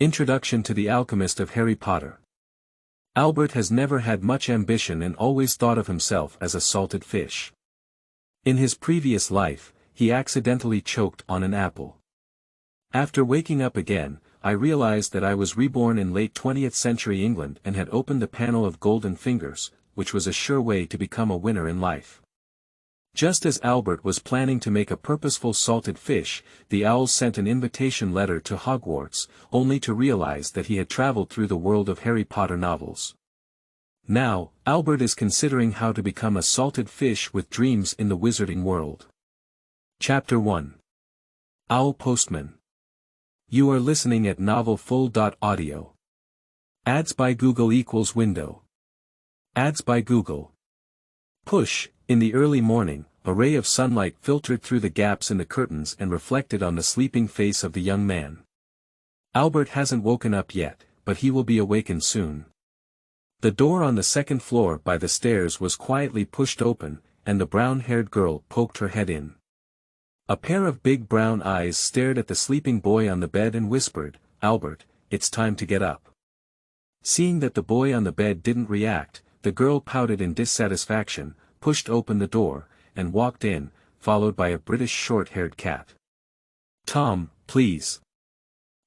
Introduction to the Alchemist of Harry Potter. Albert has never had much ambition and always thought of himself as a salted fish. In his previous life, he accidentally choked on an apple. After waking up again, I realized that I was reborn in late 20th century England and had opened the panel of golden fingers, which was a sure way to become a winner in life. Just as Albert was planning to make a purposeful salted fish, the owls sent an invitation letter to Hogwarts, only to realize that he had traveled through the world of Harry Potter novels. Now, Albert is considering how to become a salted fish with dreams in the wizarding world. Chapter 1. Owl Postman. You are listening at novel.Audio. Ads by Google equals window. Ads by Google. Push. In the early morning, a ray of sunlight filtered through the gaps in the curtains and reflected on the sleeping face of the young man. Albert hasn't woken up yet, but he will be awakened soon. The door on the second floor by the stairs was quietly pushed open, and the brown-haired girl poked her head in. A pair of big brown eyes stared at the sleeping boy on the bed and whispered, "Albert, it's time to get up." Seeing that the boy on the bed didn't react, the girl pouted in dissatisfaction, pushed open the door, and walked in, followed by a British short-haired cat. "Tom, please."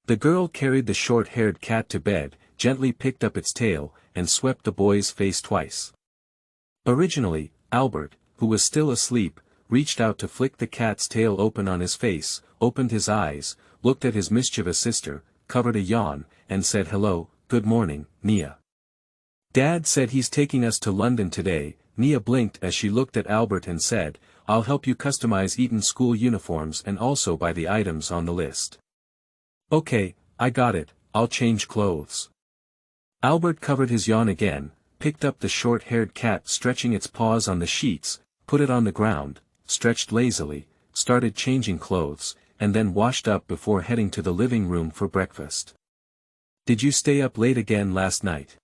The girl carried the short-haired cat to bed, gently picked up its tail, and swept the boy's face twice. Originally, Albert, who was still asleep, reached out to flick the cat's tail open on his face, opened his eyes, looked at his mischievous sister, covered a yawn, and said hello, "Good morning, Nia." "Dad said he's taking us to London today." Nia blinked as she looked at Albert and said, "I'll help you customize Eton school uniforms and also buy the items on the list." "Okay, I got it, I'll change clothes." Albert covered his yawn again, picked up the short-haired cat stretching its paws on the sheets, put it on the ground, stretched lazily, started changing clothes, and then washed up before heading to the living room for breakfast. "Did you stay up late again last night?"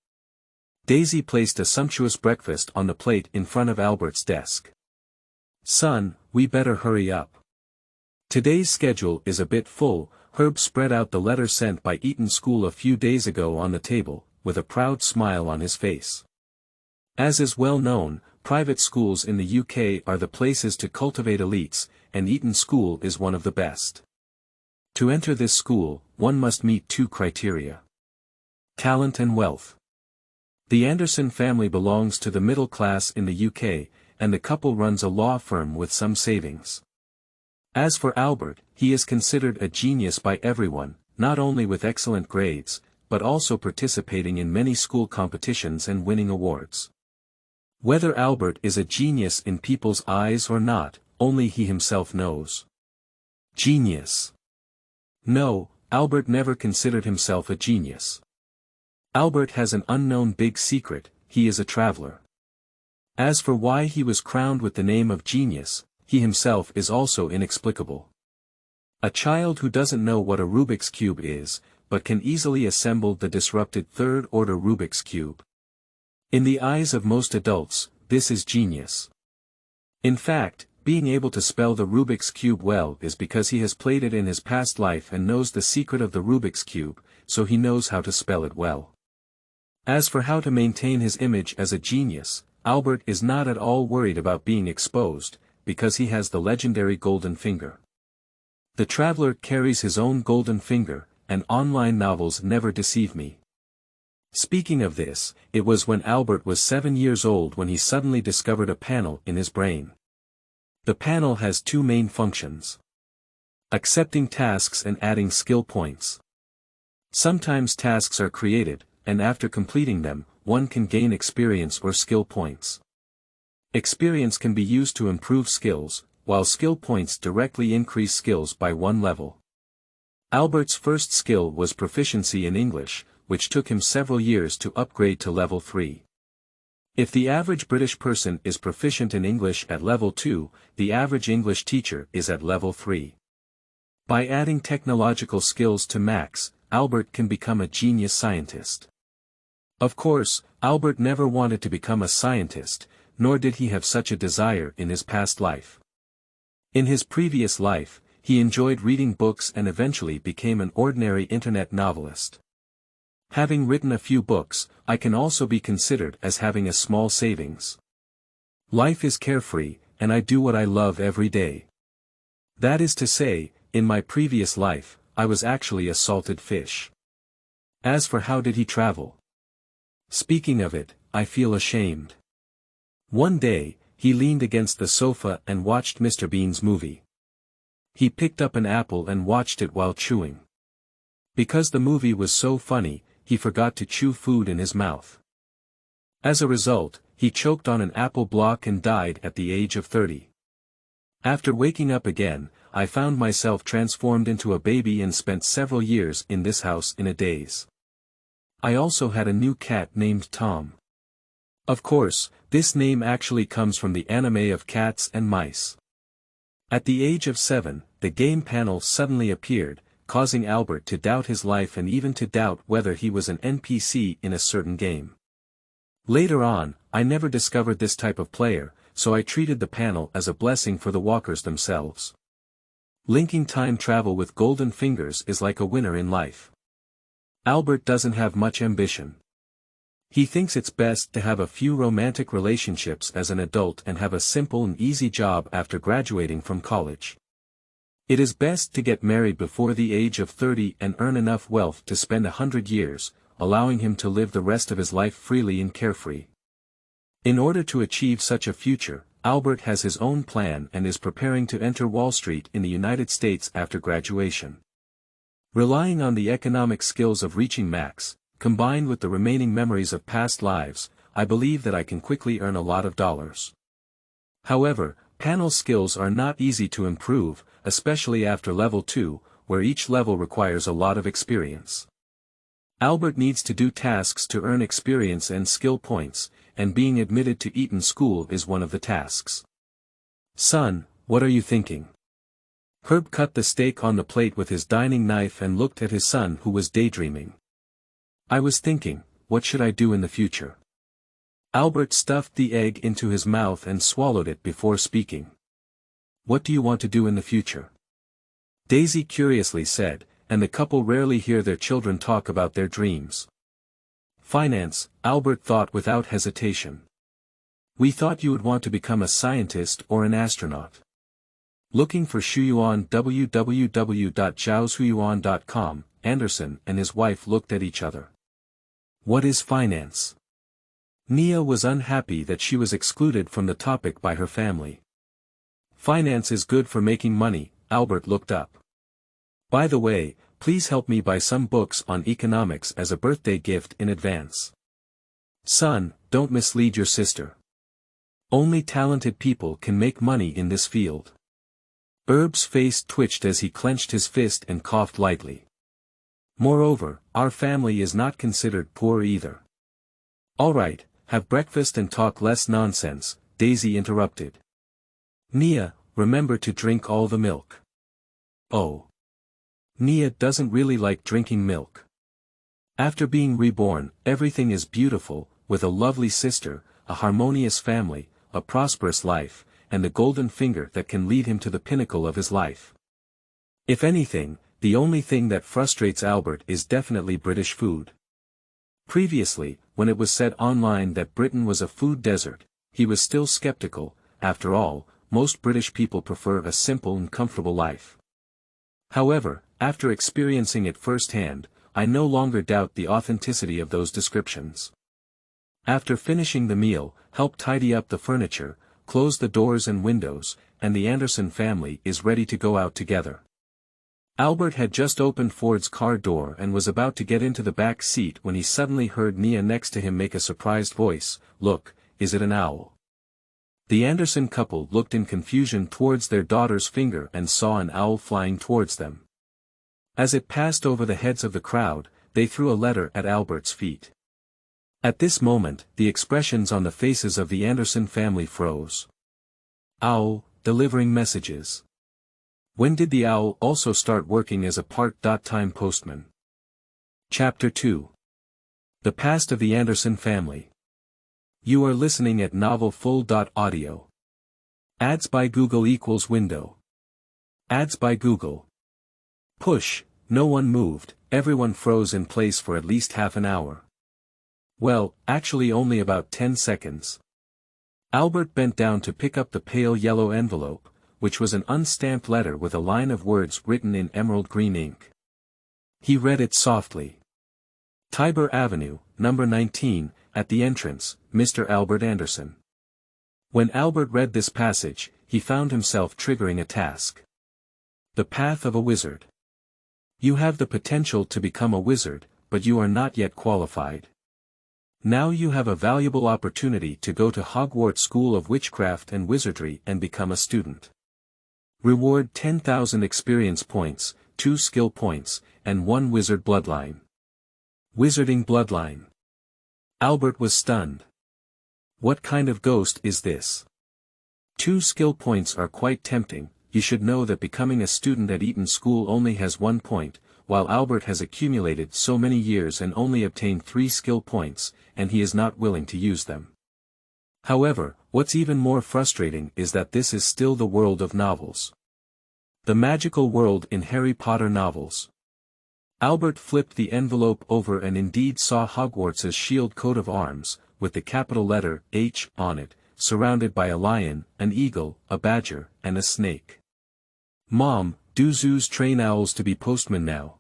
Daisy placed a sumptuous breakfast on the plate in front of Albert's desk. "Son, we better hurry up. Today's schedule is a bit full." Herb spread out the letter sent by Eton School a few days ago on the table, with a proud smile on his face. As is well known, private schools in the UK are the places to cultivate elites, and Eton School is one of the best. To enter this school, one must meet two criteria: talent and wealth. The Anderson family belongs to the middle class in the UK, and the couple runs a law firm with some savings. As for Albert, he is considered a genius by everyone, not only with excellent grades, but also participating in many school competitions and winning awards. Whether Albert is a genius in people's eyes or not, only he himself knows. Genius. No, Albert never considered himself a genius. Albert has an unknown big secret: he is a traveler. As for why he was crowned with the name of genius, he himself is also inexplicable. A child who doesn't know what a Rubik's Cube is, but can easily assemble the disrupted third-order Rubik's Cube. In the eyes of most adults, this is genius. In fact, being able to spell the Rubik's Cube well is because he has played it in his past life and knows the secret of the Rubik's Cube, so he knows how to spell it well. As for how to maintain his image as a genius, Albert is not at all worried about being exposed, because he has the legendary golden finger. The traveler carries his own golden finger, and online novels never deceive me. Speaking of this, it was when Albert was 7 years old when he suddenly discovered a panel in his brain. The panel has two main functions: accepting tasks and adding skill points. Sometimes tasks are created, and after completing them, one can gain experience or skill points. Experience can be used to improve skills, while skill points directly increase skills by one level. Albert's first skill was proficiency in English, which took him several years to upgrade to level 3. If the average British person is proficient in English at level 2, the average English teacher is at level 3. By adding technological skills to max, Albert can become a genius scientist. Of course, Albert never wanted to become a scientist, nor did he have such a desire in his past life. In his previous life, he enjoyed reading books and eventually became an ordinary internet novelist. Having written a few books, I can also be considered as having a small savings. Life is carefree, and I do what I love every day. That is to say, in my previous life, I was actually a salted fish. As for how did he travel? Speaking of it, I feel ashamed. One day, he leaned against the sofa and watched Mr. Bean's movie. He picked up an apple and watched it while chewing. Because the movie was so funny, he forgot to chew food in his mouth. As a result, he choked on an apple block and died at the age of 30. After waking up again, I found myself transformed into a baby and spent several years in this house in a daze. I also had a new cat named Tom. Of course, this name actually comes from the anime of cats and mice. At the age of 7, the game panel suddenly appeared, causing Albert to doubt his life and even to doubt whether he was an NPC in a certain game. Later on, I never discovered this type of player, so I treated the panel as a blessing for the walkers themselves. Linking time travel with golden fingers is like a winner in life. Albert doesn't have much ambition. He thinks it's best to have a few romantic relationships as an adult and have a simple and easy job after graduating from college. It is best to get married before the age of 30 and earn enough wealth to spend 100 years, allowing him to live the rest of his life freely and carefree. In order to achieve such a future, Albert has his own plan and is preparing to enter Wall Street in the United States after graduation. Relying on the economic skills of reaching max, combined with the remaining memories of past lives, I believe that I can quickly earn a lot of dollars. However, panel skills are not easy to improve, especially after level 2, where each level requires a lot of experience. Albert needs to do tasks to earn experience and skill points, and being admitted to Eton School is one of the tasks. Son, what are you thinking? Herb cut the steak on the plate with his dining knife and looked at his son who was daydreaming. I was thinking, what should I do in the future? Albert stuffed the egg into his mouth and swallowed it before speaking. What do you want to do in the future? Daisy curiously said, and the couple rarely hear their children talk about their dreams. Finance, Albert thought without hesitation. We thought you would want to become a scientist or an astronaut. Looking for Shuyuan www.zhaoshuyuan.com, Anderson and his wife looked at each other. What is finance? Nia was unhappy that she was excluded from the topic by her family. Finance is good for making money, Albert looked up. By the way, please help me buy some books on economics as a birthday gift in advance. Son, don't mislead your sister. Only talented people can make money in this field. Herb's face twitched as he clenched his fist and coughed lightly. Moreover, our family is not considered poor either. All right, have breakfast and talk less nonsense, Daisy interrupted. Nia, remember to drink all the milk. Oh. Nia doesn't really like drinking milk. After being reborn, everything is beautiful, with a lovely sister, a harmonious family, a prosperous life, and the golden finger that can lead him to the pinnacle of his life. If anything, the only thing that frustrates Albert is definitely British food. Previously, when it was said online that Britain was a food desert, he was still skeptical. After all, most British people prefer a simple and comfortable life. However, after experiencing it firsthand, I no longer doubt the authenticity of those descriptions. After finishing the meal, help tidy up the furniture, close the doors and windows, and the Anderson family is ready to go out together. Albert had just opened Ford's car door and was about to get into the back seat when he suddenly heard Nia next to him make a surprised voice, "Look, is it an owl?" The Anderson couple looked in confusion towards their daughter's finger and saw an owl flying towards them. As it passed over the heads of the crowd, they threw a letter at Albert's feet. At this moment, the expressions on the faces of the Anderson family froze. Owl, delivering messages. When did the owl also start working as a part-time postman? Chapter 2. The Past of the Anderson Family. You are listening at novelful.audio. Ads by Google equals window. Ads by Google. Push, no one moved, everyone froze in place for at least half an hour. Well, actually only about 10 seconds. Albert bent down to pick up the pale yellow envelope, which was an unstamped letter with a line of words written in emerald green ink. He read it softly. Tiber Avenue, number 19, at the entrance, Mr. Albert Anderson. When Albert read this passage, he found himself triggering a task. The path of a wizard. You have the potential to become a wizard, but you are not yet qualified. Now you have a valuable opportunity to go to Hogwarts School of Witchcraft and Wizardry and become a student. Reward 10,000 experience points, 2 skill points, and 1 wizard bloodline. Wizarding bloodline. Albert was stunned. What kind of ghost is this? 2 skill points are quite tempting. You should know that becoming a student at Eton School only has 1 point, while Albert has accumulated so many years and only obtained 3 skill points, and he is not willing to use them. However, what's even more frustrating is that this is still the world of novels. The magical world in Harry Potter novels. Albert flipped the envelope over and indeed saw Hogwarts' shield coat of arms, with the capital letter H on it, surrounded by a lion, an eagle, a badger, and a snake. Mom, do zoos train owls to be postmen now?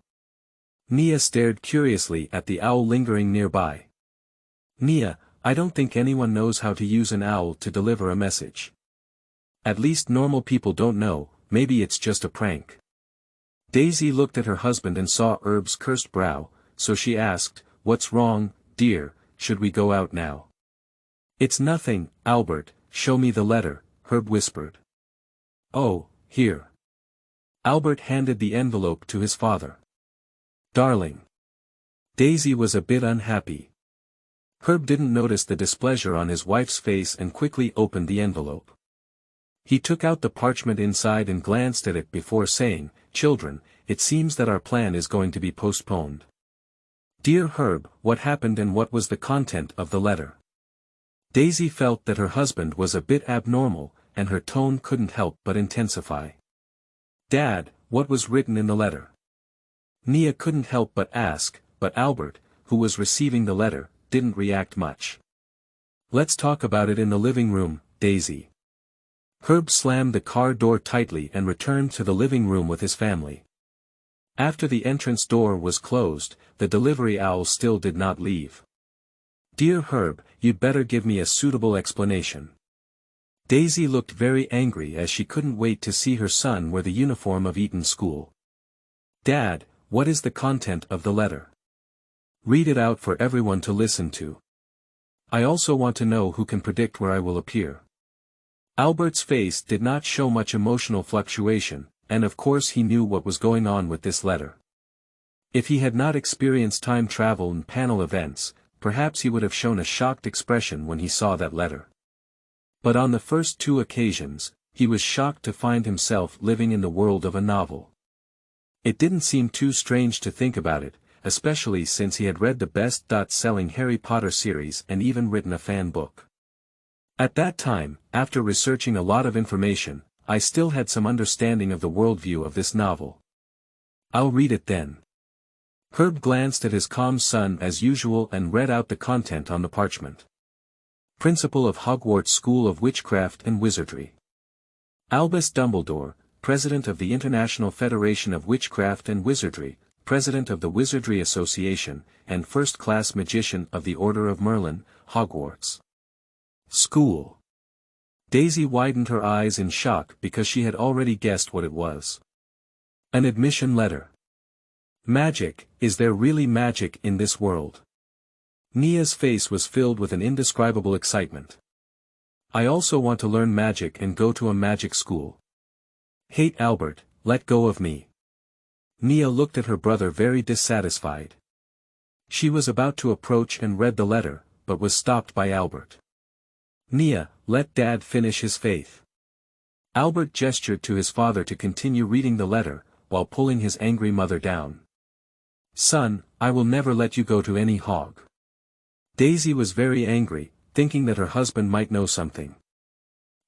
Nia stared curiously at the owl lingering nearby. Nia, I don't think anyone knows how to use an owl to deliver a message. At least normal people don't know, maybe it's just a prank. Daisy looked at her husband and saw Herb's cursed brow, so she asked, "What's wrong, dear, should we go out now?" "It's nothing, Albert, show me the letter," Herb whispered. "Oh, here." Albert handed the envelope to his father. "Darling." Daisy was a bit unhappy. Herb didn't notice the displeasure on his wife's face and quickly opened the envelope. He took out the parchment inside and glanced at it before saying, "Children, it seems that our plan is going to be postponed." "Dear Herb, what happened and what was the content of the letter?" Daisy felt that her husband was a bit abnormal, and her tone couldn't help but intensify. "Dad, what was written in the letter?" Nia couldn't help but ask, but Albert, who was receiving the letter, didn't react much. "Let's talk about it in the living room, Daisy." Herb slammed the car door tightly and returned to the living room with his family. After the entrance door was closed, the delivery owl still did not leave. "Dear Herb, you'd better give me a suitable explanation." Daisy looked very angry as she couldn't wait to see her son wear the uniform of Eton School. "Dad, what is the content of the letter? Read it out for everyone to listen to. I also want to know who can predict where I will appear." Albert's face did not show much emotional fluctuation, and of course he knew what was going on with this letter. If he had not experienced time travel and panel events, perhaps he would have shown a shocked expression when he saw that letter. But on the first 2 occasions, he was shocked to find himself living in the world of a novel. It didn't seem too strange to think about it, especially since he had read the best-selling Harry Potter series and even written a fan book. At that time, after researching a lot of information, I still had some understanding of the worldview of this novel. I'll read it then. Herb glanced at his calm son as usual and read out the content on the parchment. Principal of Hogwarts School of Witchcraft and Wizardry. Albus Dumbledore, President of the International Federation of Witchcraft and Wizardry, President of the Wizardry Association, and First-Class Magician of the Order of Merlin, Hogwarts School. Daisy widened her eyes in shock because she had already guessed what it was. An admission letter. Magic, is there really magic in this world? Nia's face was filled with an indescribable excitement. I also want to learn magic and go to a magic school. Hate Albert, let go of me. Nia looked at her brother very dissatisfied. She was about to approach and read the letter, but was stopped by Albert. Nia, let Dad finish his faith. Albert gestured to his father to continue reading the letter, while pulling his angry mother down. Son, I will never let you go to any hog. Daisy was very angry, thinking that her husband might know something.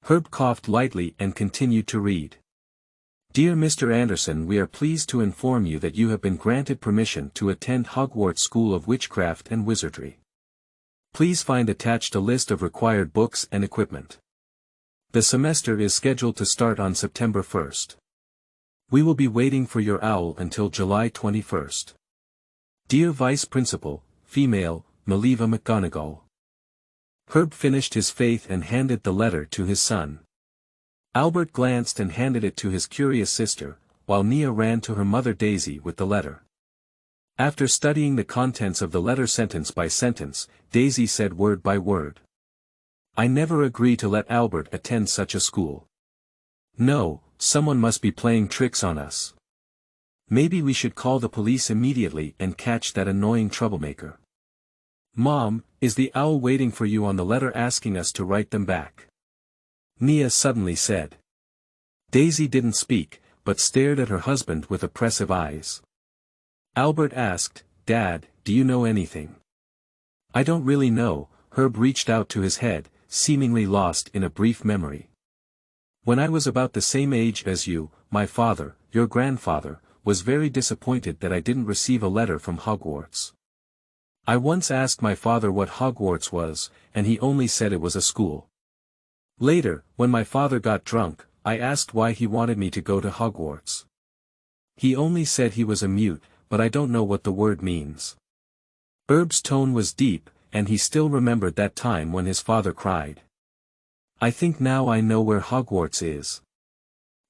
Herb coughed lightly and continued to read. Dear Mr. Anderson, we are pleased to inform you that you have been granted permission to attend Hogwarts School of Witchcraft and Wizardry. Please find attached a list of required books and equipment. The semester is scheduled to start on September 1st. We will be waiting for your owl until July 21st. Dear Vice Principal, female, Maliva McGonagall. Herb finished his faith and handed the letter to his son. Albert glanced and handed it to his curious sister, while Nia ran to her mother Daisy with the letter. After studying the contents of the letter sentence by sentence, Daisy said word by word. I never agree to let Albert attend such a school. No, someone must be playing tricks on us. Maybe we should call the police immediately and catch that annoying troublemaker. Mom, is the owl waiting for you on the letter asking us to write them back? Nia suddenly said. Daisy didn't speak, but stared at her husband with oppressive eyes. Albert asked, Dad, do you know anything? I don't really know. Herb reached out to his head, seemingly lost in a brief memory. When I was about the same age as you, my father, your grandfather, was very disappointed that I didn't receive a letter from Hogwarts. I once asked my father what Hogwarts was, and he only said it was a school. Later, when my father got drunk, I asked why he wanted me to go to Hogwarts. He only said he was a mute, but I don't know what the word means. Herb's tone was deep, and he still remembered that time when his father cried. I think now I know where Hogwarts is.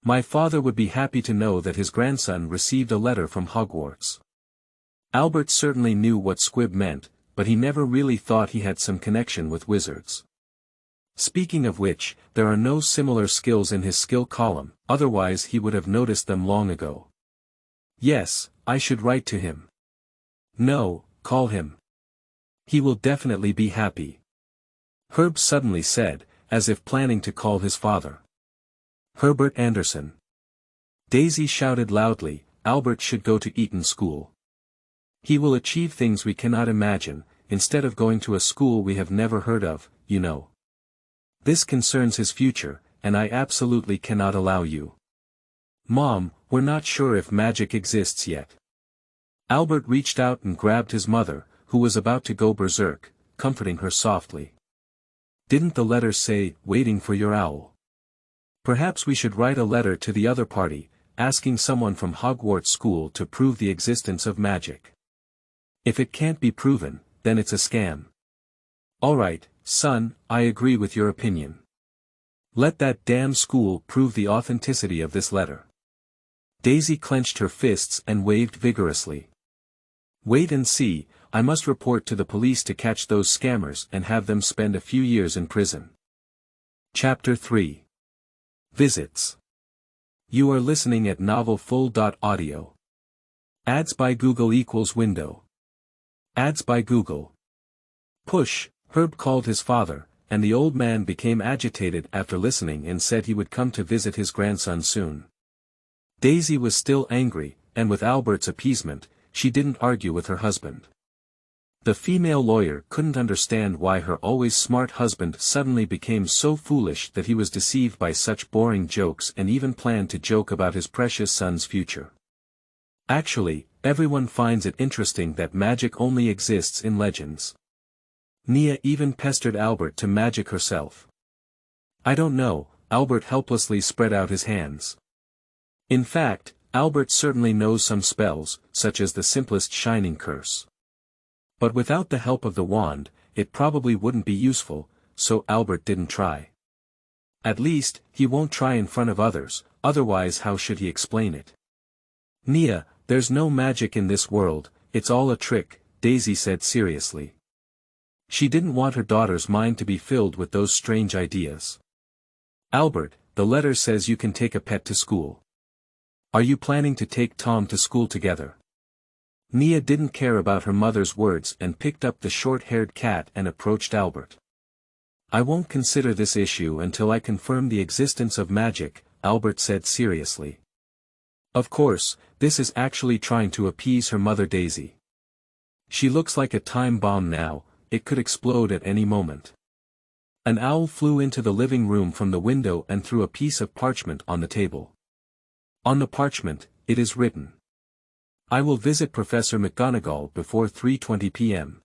My father would be happy to know that his grandson received a letter from Hogwarts. Albert certainly knew what squib meant, but he never really thought he had some connection with wizards. Speaking of which, there are no similar skills in his skill column, otherwise he would have noticed them long ago. Yes, I should write to him. No, call him. He will definitely be happy. Herb suddenly said, as if planning to call his father. Herbert Anderson. Daisy shouted loudly, Albert should go to Eton School. He will achieve things we cannot imagine, instead of going to a school we have never heard of, you know. This concerns his future, and I absolutely cannot allow you. Mom, we're not sure if magic exists yet. Albert reached out and grabbed his mother, who was about to go berserk, comforting her softly. Didn't the letter say, waiting for your owl? Perhaps we should write a letter to the other party, asking someone from Hogwarts School to prove the existence of magic. If it can't be proven, then it's a scam. Alright, son, I agree with your opinion. Let that damn school prove the authenticity of this letter. Daisy clenched her fists and waved vigorously. Wait and see, I must report to the police to catch those scammers and have them spend a few years in prison. Chapter 3. Visits. You are listening at novelful.audio. Ads by Google equals window. Ads by Google. Push, Herb called his father, and the old man became agitated after listening and said he would come to visit his grandson soon. Daisy was still angry, and with Albert's appeasement, she didn't argue with her husband. The female lawyer couldn't understand why her always smart husband suddenly became so foolish that he was deceived by such boring jokes and even planned to joke about his precious son's future. Actually, everyone finds it interesting that magic only exists in legends. Nia even pestered Albert to magic herself. I don't know, Albert helplessly spread out his hands. In fact, Albert certainly knows some spells, such as the simplest shining curse. But without the help of the wand, it probably wouldn't be useful, so Albert didn't try. At least, he won't try in front of others, otherwise how should he explain it? Nia, there's no magic in this world, it's all a trick, Daisy said seriously. She didn't want her daughter's mind to be filled with those strange ideas. Albert, the letter says you can take a pet to school. Are you planning to take Tom to school together? Nia didn't care about her mother's words and picked up the short-haired cat and approached Albert. I won't consider this issue until I confirm the existence of magic, Albert said seriously. Of course, this is actually trying to appease her mother Daisy. She looks like a time bomb now, it could explode at any moment. An owl flew into the living room from the window and threw a piece of parchment on the table. On the parchment, it is written. I will visit Professor McGonagall before 3:20 p.m.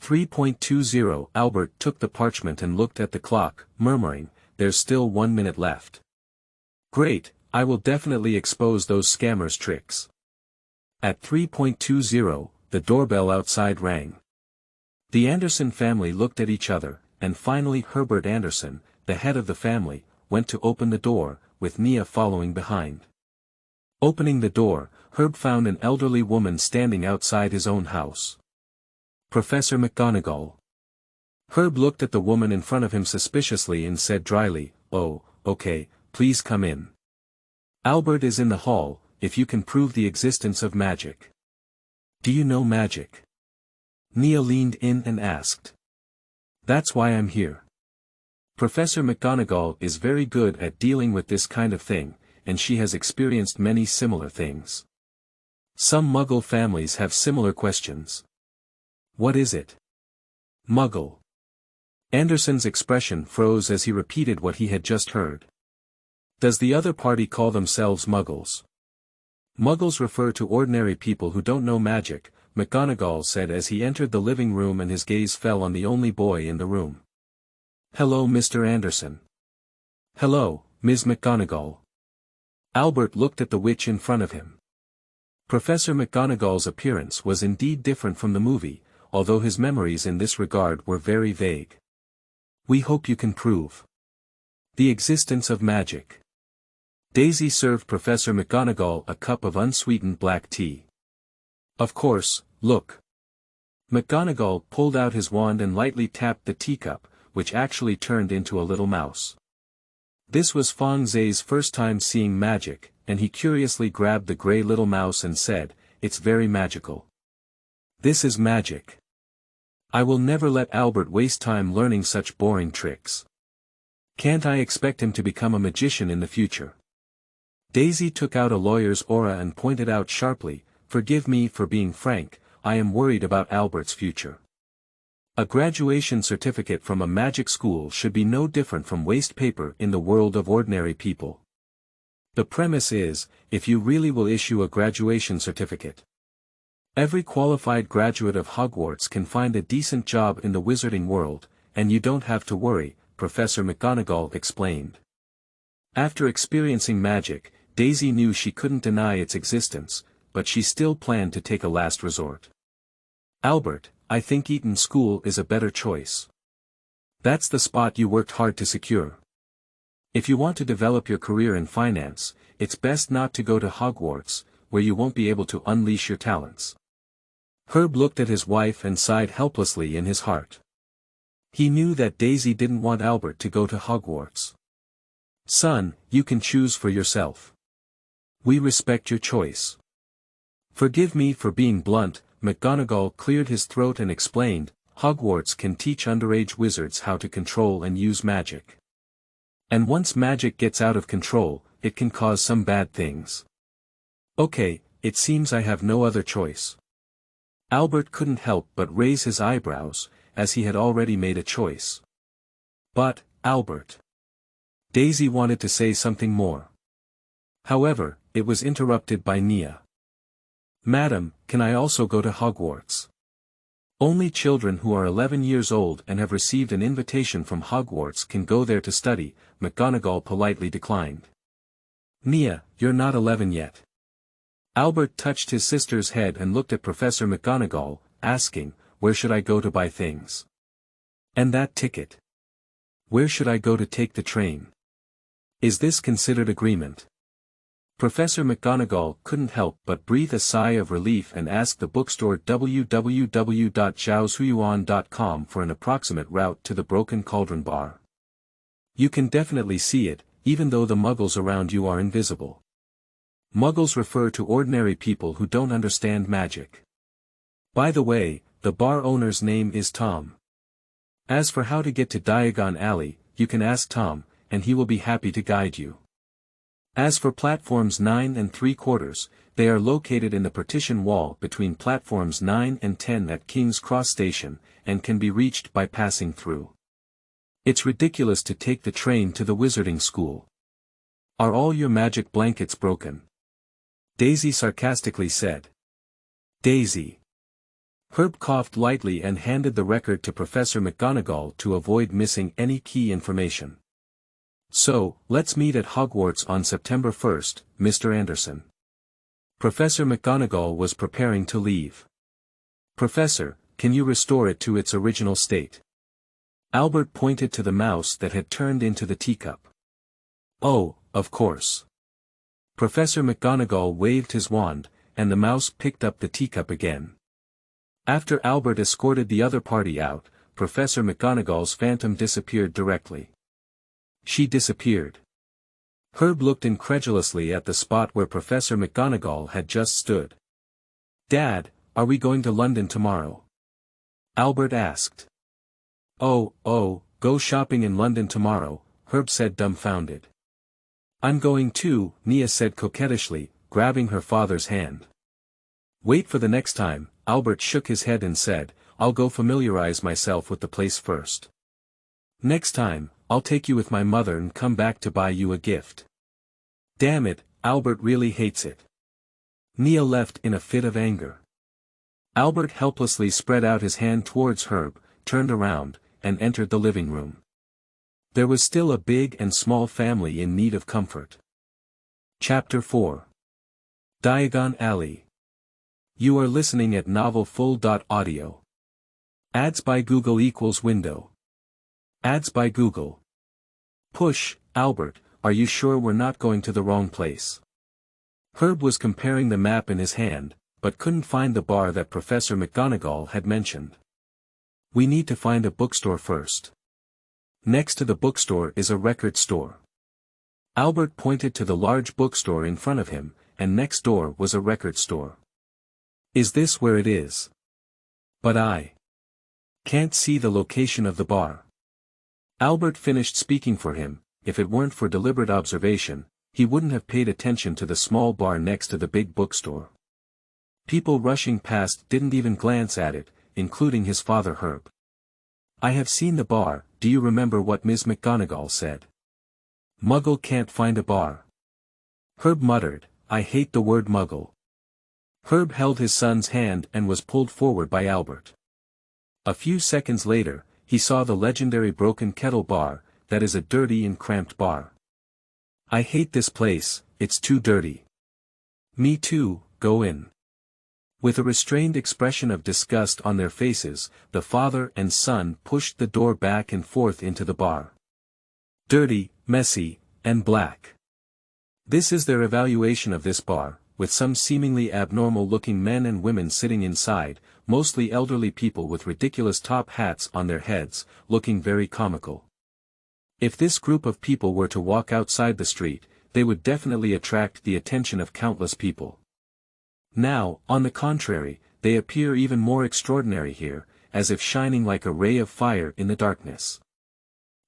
3.20 Albert took the parchment and looked at the clock, murmuring, there's still 1 minute left. Great, I will definitely expose those scammers' tricks. At 3.20, the doorbell outside rang. The Anderson family looked at each other, and finally Herbert Anderson, the head of the family, went to open the door, with Nia following behind. Opening the door, Herb found an elderly woman standing outside his own house. Professor McGonagall. Herb looked at the woman in front of him suspiciously and said dryly, "Oh, okay, please come in. Albert is in the hall, if you can prove the existence of magic." "Do you know magic?" Nia leaned in and asked. "That's why I'm here. Professor McGonagall is very good at dealing with this kind of thing, and she has experienced many similar things. Some Muggle families have similar questions." "What is it?" "Muggle." Anderson's expression froze as he repeated what he had just heard. "Does the other party call themselves Muggles?" "Muggles refer to ordinary people who don't know magic," McGonagall said as he entered the living room and his gaze fell on the only boy in the room. "Hello, Mr. Anderson." "Hello, Ms. McGonagall." Albert looked at the witch in front of him. Professor McGonagall's appearance was indeed different from the movie, although his memories in this regard were very vague. "We hope you can prove the existence of magic." Daisy served Professor McGonagall a cup of unsweetened black tea. "Of course, look." McGonagall pulled out his wand and lightly tapped the teacup, which actually turned into a little mouse. This was Fong Zay's first time seeing magic, and he curiously grabbed the gray little mouse and said, "It's very magical. This is magic. I will never let Albert waste time learning such boring tricks. Can't I expect him to become a magician in the future?" Daisy took out a lawyer's aura and pointed out sharply, "Forgive me for being frank, I am worried about Albert's future. A graduation certificate from a magic school should be no different from waste paper in the world of ordinary people. The premise is, if you really will issue a graduation certificate, every qualified graduate of Hogwarts can find a decent job in the wizarding world, and you don't have to worry," Professor McGonagall explained. After experiencing magic, Daisy knew she couldn't deny its existence, but she still planned to take a last resort. "Albert, I think Eton School is a better choice. That's the spot you worked hard to secure. If you want to develop your career in finance, it's best not to go to Hogwarts, where you won't be able to unleash your talents." Herb looked at his wife and sighed helplessly in his heart. He knew that Daisy didn't want Albert to go to Hogwarts. "Son, you can choose for yourself. We respect your choice." "Forgive me for being blunt," McGonagall cleared his throat and explained, "Hogwarts can teach underage wizards how to control and use magic. And once magic gets out of control, it can cause some bad things." "Okay, it seems I have no other choice." Albert couldn't help but raise his eyebrows, as he had already made a choice. "But, Albert." Daisy wanted to say something more. However, it was interrupted by Nia. "Madam, can I also go to Hogwarts?" "Only children who are 11 years old and have received an invitation from Hogwarts can go there to study," McGonagall politely declined. "Nia, you're not 11 yet." Albert touched his sister's head and looked at Professor McGonagall, asking, "Where should I go to buy things? And that ticket? Where should I go to take the train? Is this considered agreement?" Professor McGonagall couldn't help but breathe a sigh of relief and asked the bookstore www.zhaoshuyuan.com for an approximate route to the Broken Cauldron Bar. "You can definitely see it, even though the Muggles around you are invisible. Muggles refer to ordinary people who don't understand magic. By the way, the bar owner's name is Tom. As for how to get to Diagon Alley, you can ask Tom, and he will be happy to guide you. As for platforms 9 and 3/4, they are located in the partition wall between platforms 9 and 10 at King's Cross Station, and can be reached by passing through. It's ridiculous to take the train to the wizarding school. Are all your magic blankets broken? Daisy sarcastically said. Daisy. Herb coughed lightly and handed the record to Professor McGonagall to avoid missing any key information. So, let's meet at Hogwarts on September 1st, Mr. Anderson. Professor McGonagall was preparing to leave. Professor, can you restore it to its original state? Albert pointed to the mouse that had turned into the teacup. Oh, of course. Professor McGonagall waved his wand, and the mouse picked up the teacup again. After Albert escorted the other party out, Professor McGonagall's phantom disappeared directly. She disappeared. Herb looked incredulously at the spot where Professor McGonagall had just stood. Dad, are we going to London tomorrow? Albert asked. Oh, go shopping in London tomorrow, Herb said dumbfounded. I'm going too, Nia said coquettishly, grabbing her father's hand. Wait for the next time, Albert shook his head and said, I'll go familiarize myself with the place first. Next time, I'll take you with my mother and come back to buy you a gift. Damn it, Albert really hates it. Nia left in a fit of anger. Albert helplessly spread out his hand towards Herb, turned around, and entered the living room. There was still a big and small family in need of comfort. Chapter 4. Diagon Alley. You are listening at novel.Audio. Ads by Google equals window. Ads by Google. Push, Albert, are you sure we're not going to the wrong place? Herb was comparing the map in his hand, but couldn't find the bar that Professor McGonagall had mentioned. We need to find a bookstore first. Next to the bookstore is a record store. Albert pointed to the large bookstore in front of him, and next door was a record store. Is this where it is? But I can't see the location of the bar. Albert finished speaking for him. If it weren't for deliberate observation, he wouldn't have paid attention to the small bar next to the big bookstore. People rushing past didn't even glance at it, including his father Herb. I have seen the bar, do you remember what Ms. McGonagall said? Muggle can't find a bar. Herb muttered, I hate the word muggle. Herb held his son's hand and was pulled forward by Albert. A few seconds later, he saw the legendary Broken Kettle bar, that is a dirty and cramped bar. I hate this place, it's too dirty. Me too, go in. With a restrained expression of disgust on their faces, the father and son pushed the door back and forth into the bar. Dirty, messy, and black. This is their evaluation of this bar, with some seemingly abnormal-looking men and women sitting inside, mostly elderly people with ridiculous top hats on their heads, looking very comical. If this group of people were to walk outside the street, they would definitely attract the attention of countless people. Now, on the contrary, they appear even more extraordinary here, as if shining like a ray of fire in the darkness.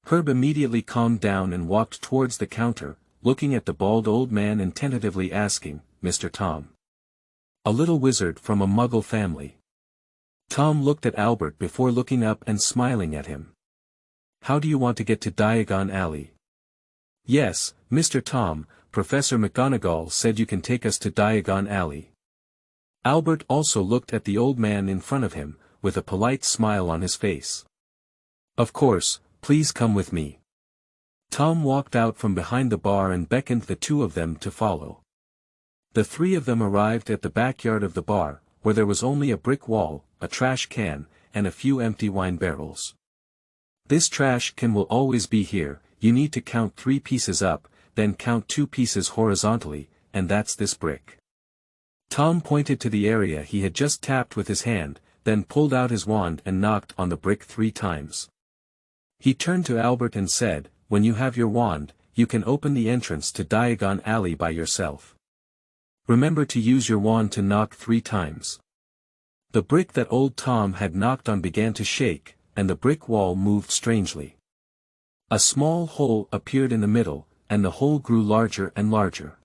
Herb immediately calmed down and walked towards the counter, looking at the bald old man and tentatively asking, Mr. Tom. A little wizard from a Muggle family. Tom looked at Albert before looking up and smiling at him. How do you want to get to Diagon Alley? Yes, Mr. Tom, Professor McGonagall said you can take us to Diagon Alley. Albert also looked at the old man in front of him, with a polite smile on his face. Of course, please come with me. Tom walked out from behind the bar and beckoned the two of them to follow. The three of them arrived at the backyard of the bar, where there was only a brick wall, a trash can, and a few empty wine barrels. This trash can will always be here, you need to count 3 pieces up, then count 2 pieces horizontally, and that's this brick. Tom pointed to the area he had just tapped with his hand, then pulled out his wand and knocked on the brick 3 times. He turned to Albert and said, when you have your wand, you can open the entrance to Diagon Alley by yourself. Remember to use your wand to knock 3 times. The brick that old Tom had knocked on began to shake, and the brick wall moved strangely. A small hole appeared in the middle, and the hole grew larger and larger.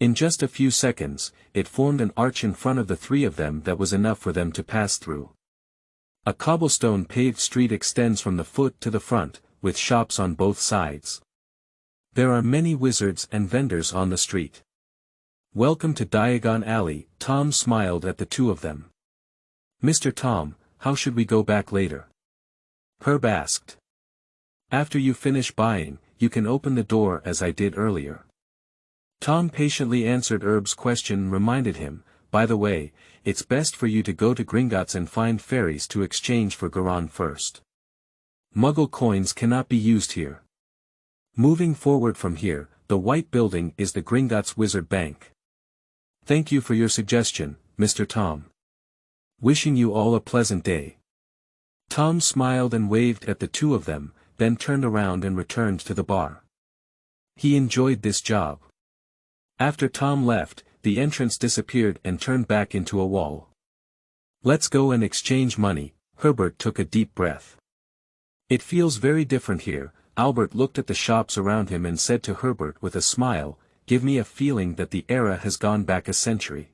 In just a few seconds, it formed an arch in front of the 3 of them that was enough for them to pass through. A cobblestone paved street extends from the foot to the front, with shops on both sides. There are many wizards and vendors on the street. Welcome to Diagon Alley. Tom smiled at the two of them. Mr. Tom, how should we go back later? Herb asked. After you finish buying, you can open the door as I did earlier. Tom patiently answered Herb's question and reminded him, by the way, it's best for you to go to Gringotts and find fairies to exchange for Garon first. Muggle coins cannot be used here. Moving forward from here, the white building is the Gringotts Wizard Bank. Thank you for your suggestion, Mr. Tom. Wishing you all a pleasant day. Tom smiled and waved at the two of them, then turned around and returned to the bar. He enjoyed this job. After Tom left, the entrance disappeared and turned back into a wall. Let's go and exchange money. Herbert took a deep breath. It feels very different here. Albert looked at the shops around him and said to Herbert with a smile, give me a feeling that the era has gone back a century.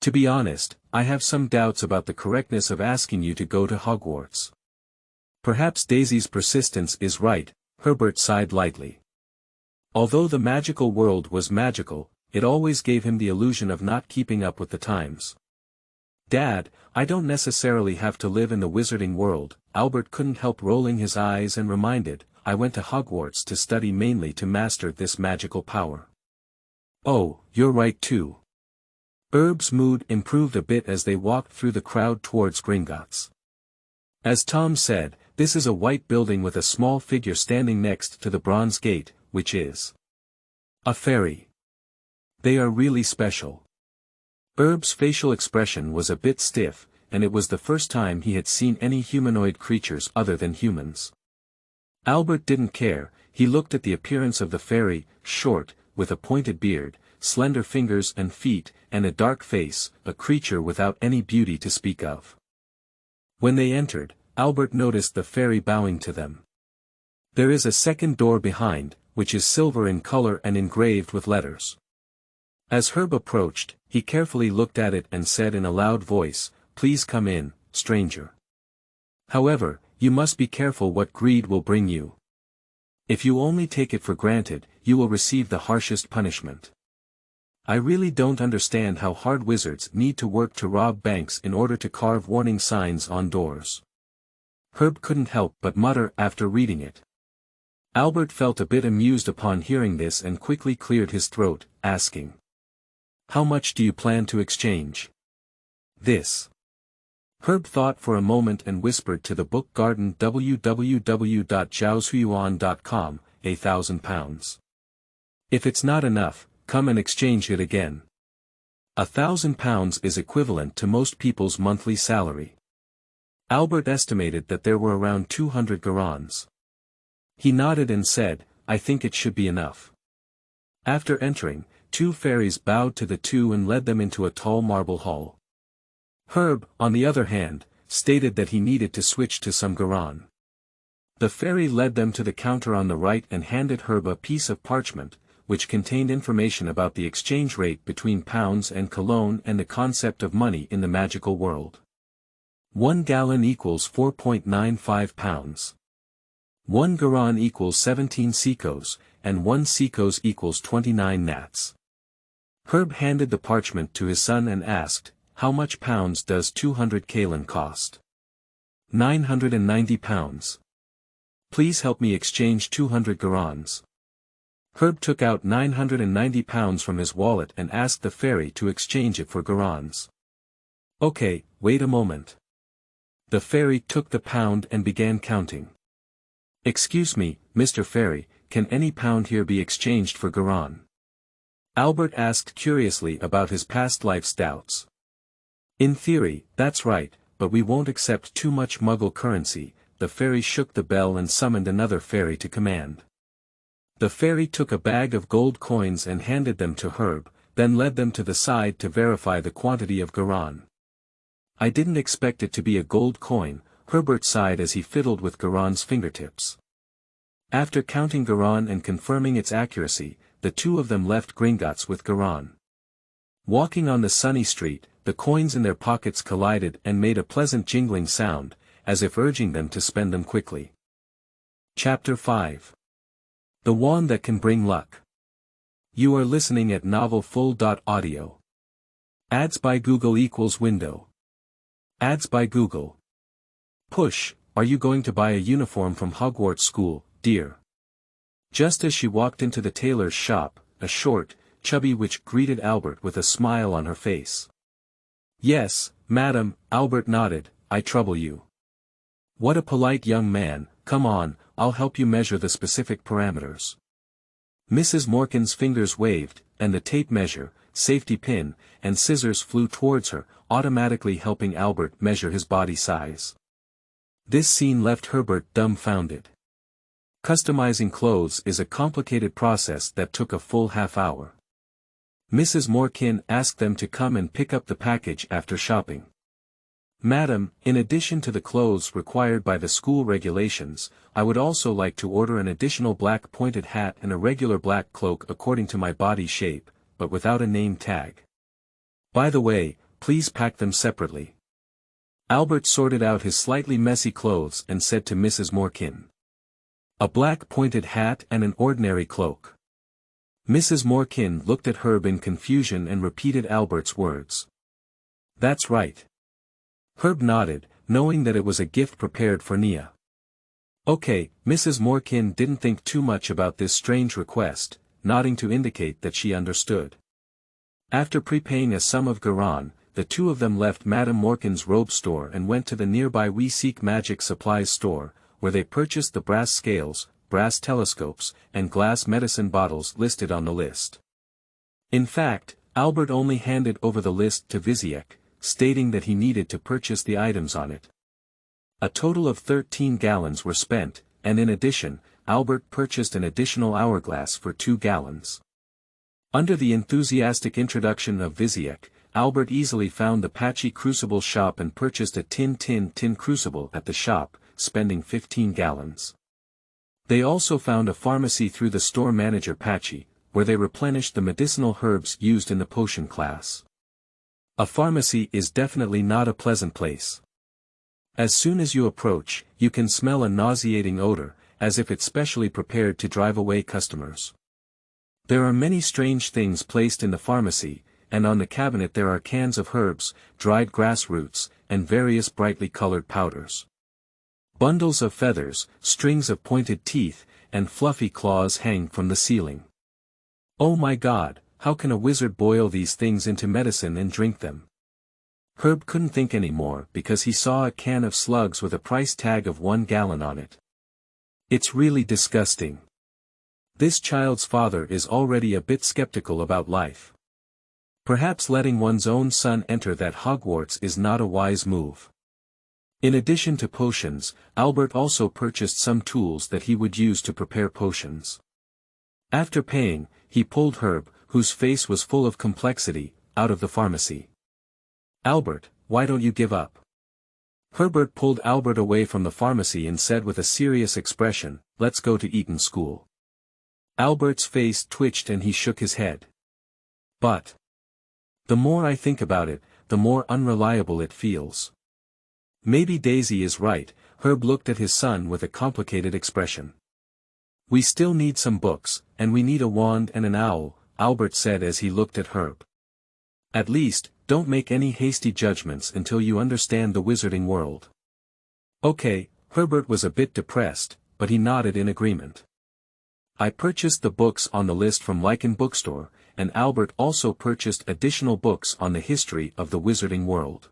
To be honest, I have some doubts about the correctness of asking you to go to Hogwarts. Perhaps Daisy's persistence is right, Herbert sighed lightly. Although the magical world was magical, it always gave him the illusion of not keeping up with the times. Dad, I don't necessarily have to live in the wizarding world. Albert couldn't help rolling his eyes and reminded, I went to Hogwarts to study mainly to master this magical power. Oh, you're right too. Herb's mood improved a bit as they walked through the crowd towards Gringotts. As Tom said, this is a white building with a small figure standing next to the bronze gate, which is a fairy. They are really special. Herb's facial expression was a bit stiff, and it was the first time he had seen any humanoid creatures other than humans. Albert didn't care. He looked at the appearance of the fairy, short, with a pointed beard, slender fingers and feet, and a dark face, a creature without any beauty to speak of. When they entered, Albert noticed the fairy bowing to them. There is a second door behind, which is silver in color and engraved with letters. As Herb approached, he carefully looked at it and said in a loud voice, please come in, stranger. However, you must be careful what greed will bring you. If you only take it for granted, you will receive the harshest punishment. I really don't understand how hard wizards need to work to rob banks in order to carve warning signs on doors. Herb couldn't help but mutter after reading it. Albert felt a bit amused upon hearing this and quickly cleared his throat, asking, how much do you plan to exchange? This. Herb thought for a moment and whispered to the book garden www.jiaohuiyuan.com, £1,000. If it's not enough, come and exchange it again. £1,000 is equivalent to most people's monthly salary. Albert estimated that there were around 200 garons. He nodded and said, I think it should be enough. After entering, two fairies bowed to the two and led them into a tall marble hall. Herb, on the other hand, stated that he needed to switch to some garon. The fairy led them to the counter on the right and handed Herb a piece of parchment, which contained information about the exchange rate between pounds and cologne and the concept of money in the magical world. 1 gallon equals 4.95 pounds. 1 garon equals 17 sikos, and 1 sikos equals 29 nats. Herb handed the parchment to his son and asked, how much pounds does 200 kalen cost? 990 pounds. Please help me exchange 200 garons. Herb took out 990 pounds from his wallet and asked the fairy to exchange it for garons. Okay, wait a moment. The fairy took the pound and began counting. Excuse me, Mr. Fairy, can any pound here be exchanged for garon? Albert asked curiously about his past life's doubts. In theory, that's right, but we won't accept too much Muggle currency. The fairy shook the bell and summoned another fairy to command. The fairy took a bag of gold coins and handed them to Herb, then led them to the side to verify the quantity of garon. I didn't expect it to be a gold coin, Herbert sighed as he fiddled with garon's fingertips. After counting garon and confirming its accuracy, the two of them left Gringotts with garon. Walking on the sunny street, the coins in their pockets collided and made a pleasant jingling sound, as if urging them to spend them quickly. Chapter 5. The wand that can bring luck. You are listening at novel.Audio. Ads by Google equals window. Ads by Google. Push, are you going to buy a uniform from Hogwarts School, dear? Just as she walked into the tailor's shop, a short, chubby witch greeted Albert with a smile on her face. Yes, madam, Albert nodded, I trouble you. What a polite young man, come on, I'll help you measure the specific parameters. Mrs. Morkan's fingers waved, and the tape measure, safety pin, and scissors flew towards her, automatically helping Albert measure his body size. This scene left Herbert dumbfounded. Customizing clothes is a complicated process that took a full half-hour. Mrs. Morkan asked them to come and pick up the package after shopping. Madam, in addition to the clothes required by the school regulations, I would also like to order an additional black pointed hat and a regular black cloak according to my body shape, but without a name tag. By the way, please pack them separately. Albert sorted out his slightly messy clothes and said to Mrs. Morkan. A black pointed hat and an ordinary cloak. Mrs. Morkan looked at Herb in confusion and repeated Albert's words. That's right. Herb nodded, knowing that it was a gift prepared for Nia. Okay, Mrs. Morkan didn't think too much about this strange request, nodding to indicate that she understood. After prepaying a sum of Garan, the two of them left Madame Morkan's robe store and went to the nearby We Seek Magic Supplies store, where they purchased the brass scales, brass telescopes, and glass medicine bottles listed on the list. In fact, Albert only handed over the list to Viziek, stating that he needed to purchase the items on it. A total of 13 gallons were spent, and in addition, Albert purchased an additional hourglass for 2 gallons. Under the enthusiastic introduction of Viziek, Albert easily found the Patchy Crucible shop and purchased a tin crucible at the shop, spending 15 gallons. They also found a pharmacy through the store manager Patchy, where they replenished the medicinal herbs used in the potion class. A pharmacy is definitely not a pleasant place. As soon as you approach, you can smell a nauseating odor, as if it's specially prepared to drive away customers. There are many strange things placed in the pharmacy, and on the cabinet there are cans of herbs, dried grass roots, and various brightly colored powders. Bundles of feathers, strings of pointed teeth, and fluffy claws hang from the ceiling. Oh my God, how can a wizard boil these things into medicine and drink them? Herb couldn't think anymore because he saw a can of slugs with a price tag of 1 gallon on it. It's really disgusting. This child's father is already a bit skeptical about life. Perhaps letting one's own son enter that Hogwarts is not a wise move. In addition to potions, Albert also purchased some tools that he would use to prepare potions. After paying, he pulled Herb, whose face was full of complexity, out of the pharmacy. Albert, why don't you give up? Herbert pulled Albert away from the pharmacy and said with a serious expression, let's go to Eton School. Albert's face twitched and he shook his head. But the more I think about it, the more unreliable it feels. Maybe Daisy is right, Herb looked at his son with a complicated expression. We still need some books, and we need a wand and an owl, Albert said as he looked at Herb. At least, don't make any hasty judgments until you understand the wizarding world. Okay, Herbert was a bit depressed, but he nodded in agreement. I purchased the books on the list from Lycan Bookstore, and Albert also purchased additional books on the history of the wizarding world.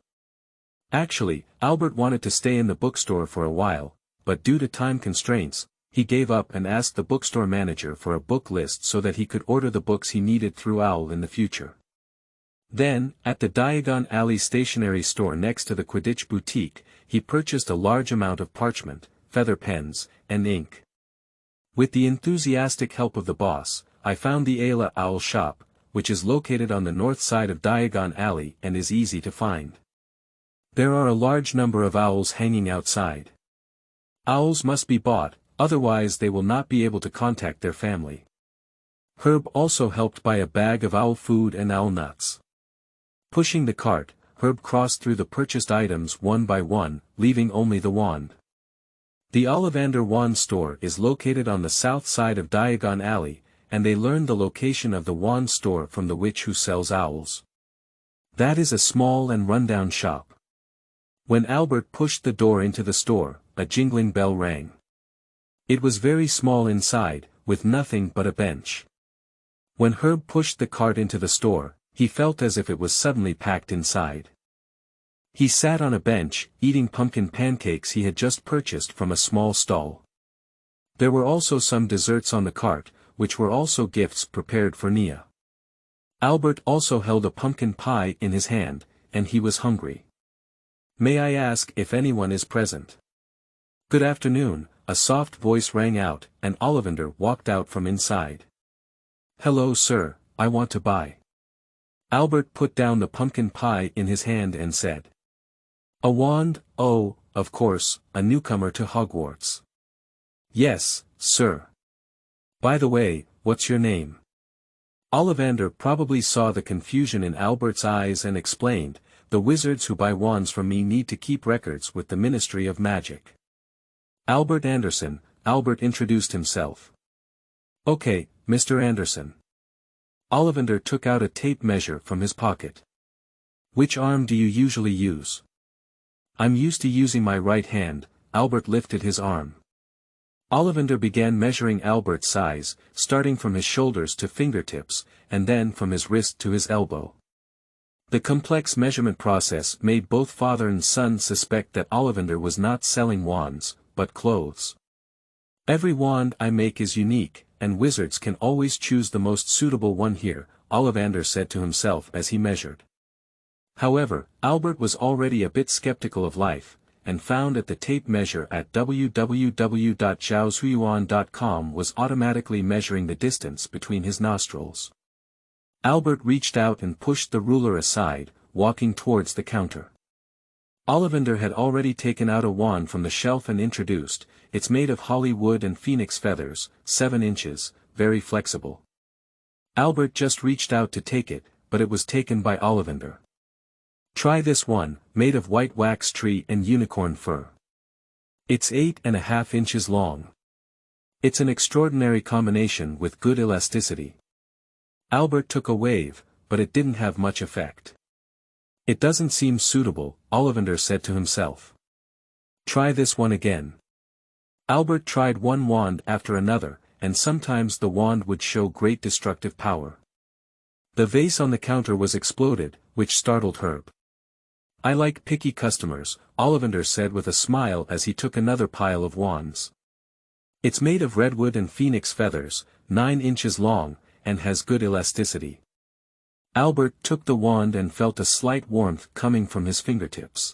Actually, Albert wanted to stay in the bookstore for a while, but due to time constraints, he gave up and asked the bookstore manager for a book list so that he could order the books he needed through OWL in the future. Then, at the Diagon Alley stationery store next to the Quidditch boutique, he purchased a large amount of parchment, feather pens, and ink. With the enthusiastic help of the boss, I found the Ayla Owl shop, which is located on the north side of Diagon Alley and is easy to find. There are a large number of owls hanging outside. Owls must be bought, otherwise they will not be able to contact their family. Herb also helped buy a bag of owl food and owl nuts. Pushing the cart, Herb crossed through the purchased items one by one, leaving only the wand. The Ollivander Wand Store is located on the south side of Diagon Alley, and they learned the location of the wand store from the witch who sells owls. That is a small and rundown shop. When Albert pushed the door into the store, a jingling bell rang. It was very small inside, with nothing but a bench. When Herb pushed the cart into the store, he felt as if it was suddenly packed inside. He sat on a bench, eating pumpkin pancakes he had just purchased from a small stall. There were also some desserts on the cart, which were also gifts prepared for Nia. Albert also held a pumpkin pie in his hand, and he was hungry. "May I ask if anyone is present?" "Good afternoon," a soft voice rang out, and Ollivander walked out from inside. "Hello sir, I want to buy." Albert put down the pumpkin pie in his hand and said, "A wand? Oh, of course, a newcomer to Hogwarts." "Yes, sir. By the way, what's your name?" Ollivander probably saw the confusion in Albert's eyes and explained, "The wizards who buy wands from me need to keep records with the Ministry of Magic." "Albert Anderson," Albert introduced himself. "Okay, Mr. Anderson." Ollivander took out a tape measure from his pocket. "Which arm do you usually use?" "I'm used to using my right hand." Albert lifted his arm. Ollivander began measuring Albert's size, starting from his shoulders to fingertips, and then from his wrist to his elbow. The complex measurement process made both father and son suspect that Ollivander was not selling wands, but clothes. "Every wand I make is unique, and wizards can always choose the most suitable one here," Ollivander said to himself as he measured. However, Albert was already a bit skeptical of life, and found that the tape measure at www.zhaozuiyuan.com was automatically measuring the distance between his nostrils. Albert reached out and pushed the ruler aside, walking towards the counter. Ollivander had already taken out a wand from the shelf and introduced, "It's made of holly wood and phoenix feathers, 7 inches, very flexible." Albert just reached out to take it, but it was taken by Ollivander. "Try this one, made of white wax tree and unicorn fur. It's 8.5 inches long. It's an extraordinary combination with good elasticity." Albert took a wave, but it didn't have much effect. "It doesn't seem suitable," Ollivander said to himself. "Try this one again." Albert tried one wand after another, and sometimes the wand would show great destructive power. The vase on the counter was exploded, which startled Herb. "I like picky customers," Ollivander said with a smile as he took another pile of wands. "It's made of redwood and phoenix feathers, 9 inches long, and has good elasticity." Albert took the wand and felt a slight warmth coming from his fingertips.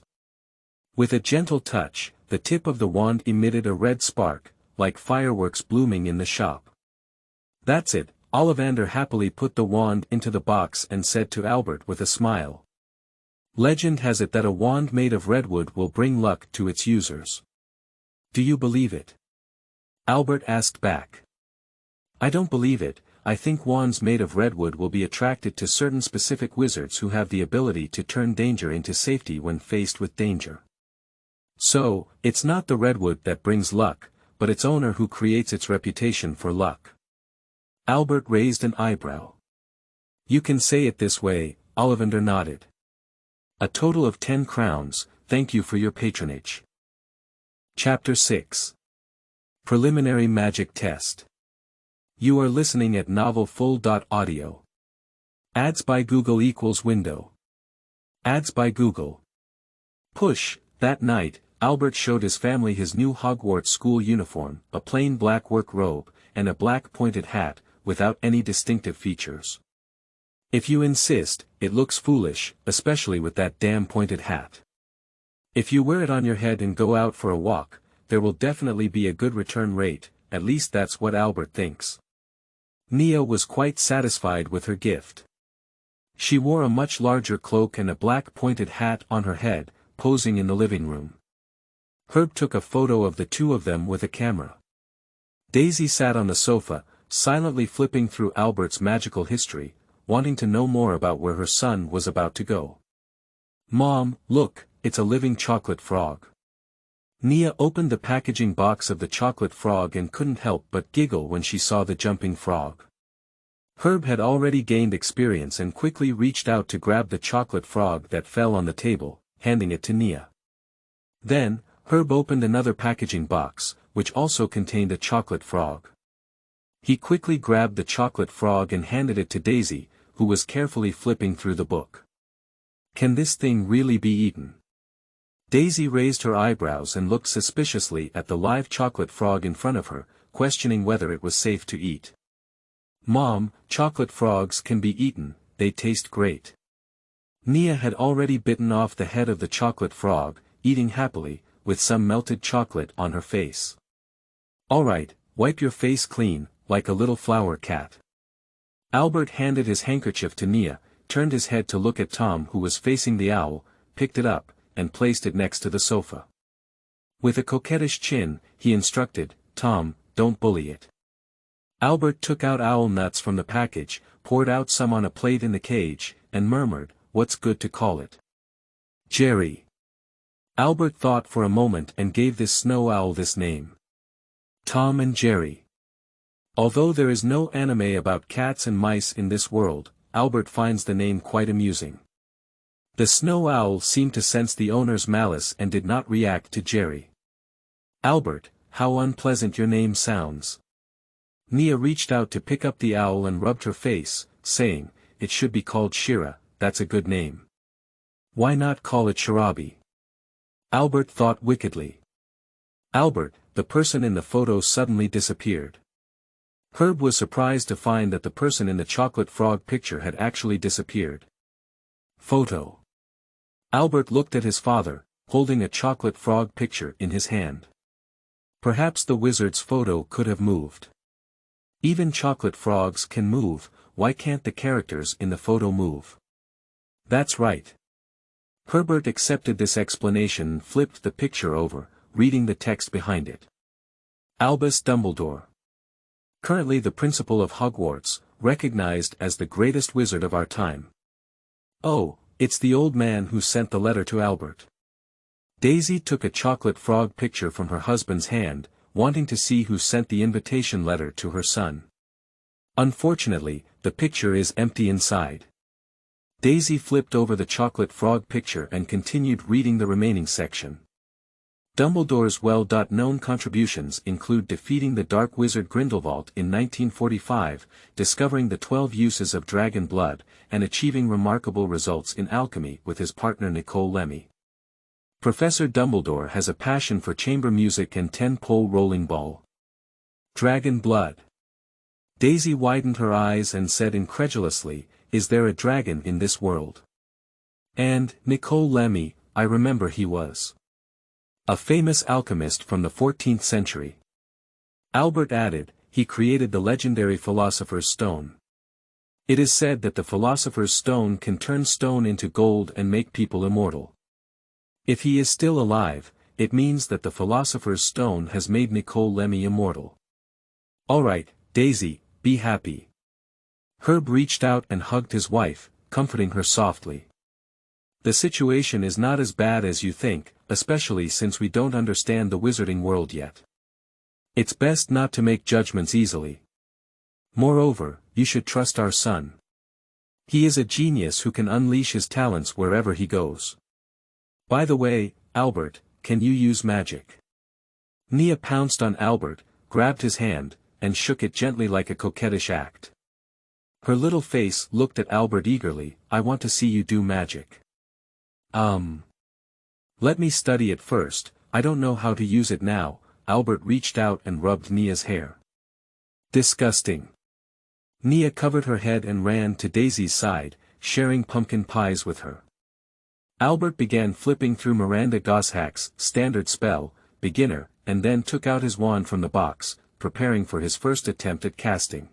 With a gentle touch, the tip of the wand emitted a red spark, like fireworks blooming in the shop. "That's it," Ollivander happily put the wand into the box and said to Albert with a smile. "Legend has it that a wand made of redwood will bring luck to its users. Do you believe it?" Albert asked back. "I don't believe it. I think wands made of redwood will be attracted to certain specific wizards who have the ability to turn danger into safety when faced with danger. So, it's not the redwood that brings luck, but its owner who creates its reputation for luck." Albert raised an eyebrow. "You can say it this way," Ollivander nodded. "A total of 10 crowns, thank you for your patronage." Chapter 6. Preliminary Magic Test. You are listening at novel.Audio. Ads by Google equals window. Ads by Google. Push. That night, Albert showed his family his new Hogwarts school uniform, a plain black work robe, and a black pointed hat, without any distinctive features. "If you insist, it looks foolish, especially with that damn pointed hat. If you wear it on your head and go out for a walk, there will definitely be a good return rate, at least that's what Albert thinks." Nia was quite satisfied with her gift. She wore a much larger cloak and a black pointed hat on her head, posing in the living room. Herb took a photo of the two of them with a camera. Daisy sat on the sofa, silently flipping through Albert's magical history, wanting to know more about where her son was about to go. "Mom, look, it's a living chocolate frog." Nia opened the packaging box of the chocolate frog and couldn't help but giggle when she saw the jumping frog. Herb had already gained experience and quickly reached out to grab the chocolate frog that fell on the table, handing it to Nia. Then, Herb opened another packaging box, which also contained a chocolate frog. He quickly grabbed the chocolate frog and handed it to Daisy, who was carefully flipping through the book. "Can this thing really be eaten?" Daisy raised her eyebrows and looked suspiciously at the live chocolate frog in front of her, questioning whether it was safe to eat. "Mom, chocolate frogs can be eaten, they taste great." Nia had already bitten off the head of the chocolate frog, eating happily, with some melted chocolate on her face. "All right, wipe your face clean, like a little flower cat." Albert handed his handkerchief to Nia, turned his head to look at Tom who was facing the owl, picked it up, and placed it next to the sofa. With a coquettish chin, he instructed, "Tom, don't bully it." Albert took out owl nuts from the package, poured out some on a plate in the cage, and murmured, "What's good to call it?" "Jerry." Albert thought for a moment and gave this snow owl this name. Tom and Jerry. Although there is no anime about cats and mice in this world, Albert finds the name quite amusing. The snow owl seemed to sense the owner's malice and did not react to Jerry. "Albert, how unpleasant your name sounds." Nia reached out to pick up the owl and rubbed her face, saying, "It should be called Shira, that's a good name. Why not call it Shirabi?" Albert thought wickedly. "Albert, the person in the photo suddenly disappeared." Herb was surprised to find that the person in the chocolate frog picture had actually disappeared. Photo. Albert looked at his father, holding a chocolate frog picture in his hand. Perhaps the wizard's photo could have moved. Even chocolate frogs can move, why can't the characters in the photo move? That's right. Herbert accepted this explanation and flipped the picture over, reading the text behind it. Albus Dumbledore. Currently the principal of Hogwarts, recognized as the greatest wizard of our time. Oh, it's the old man who sent the letter to Albert. Daisy took a chocolate frog picture from her husband's hand, wanting to see who sent the invitation letter to her son. Unfortunately, the picture is empty inside. Daisy flipped over the chocolate frog picture and continued reading the remaining section. Dumbledore's well-known contributions include defeating the Dark Wizard Grindelwald in 1945, discovering the 12 uses of dragon blood, and achieving remarkable results in alchemy with his partner Nicole Lemmy. Professor Dumbledore has a passion for chamber music and 10-pole rolling ball. Dragon blood. Daisy widened her eyes and said incredulously, "Is there a dragon in this world?" And, Nicole Lemmy, I remember he was a famous alchemist from the 14th century. Albert added, he created the legendary Philosopher's Stone. It is said that the Philosopher's Stone can turn stone into gold and make people immortal. If he is still alive, it means that the Philosopher's Stone has made Nicole Lemmy immortal. Alright, Daisy, be happy. Herb reached out and hugged his wife, comforting her softly. The situation is not as bad as you think, especially since we don't understand the wizarding world yet. It's best not to make judgments easily. Moreover, you should trust our son. He is a genius who can unleash his talents wherever he goes. By the way, Albert, can you use magic? Nia pounced on Albert, grabbed his hand, and shook it gently like a coquettish act. Her little face looked at Albert eagerly, I want to see you do magic. Let me study it first, I don't know how to use it now. Albert reached out and rubbed Nia's hair. Disgusting. Nia covered her head and ran to Daisy's side, sharing pumpkin pies with her. Albert began flipping through Miranda Goshawk's standard spell, beginner, and then took out his wand from the box, preparing for his first attempt at casting.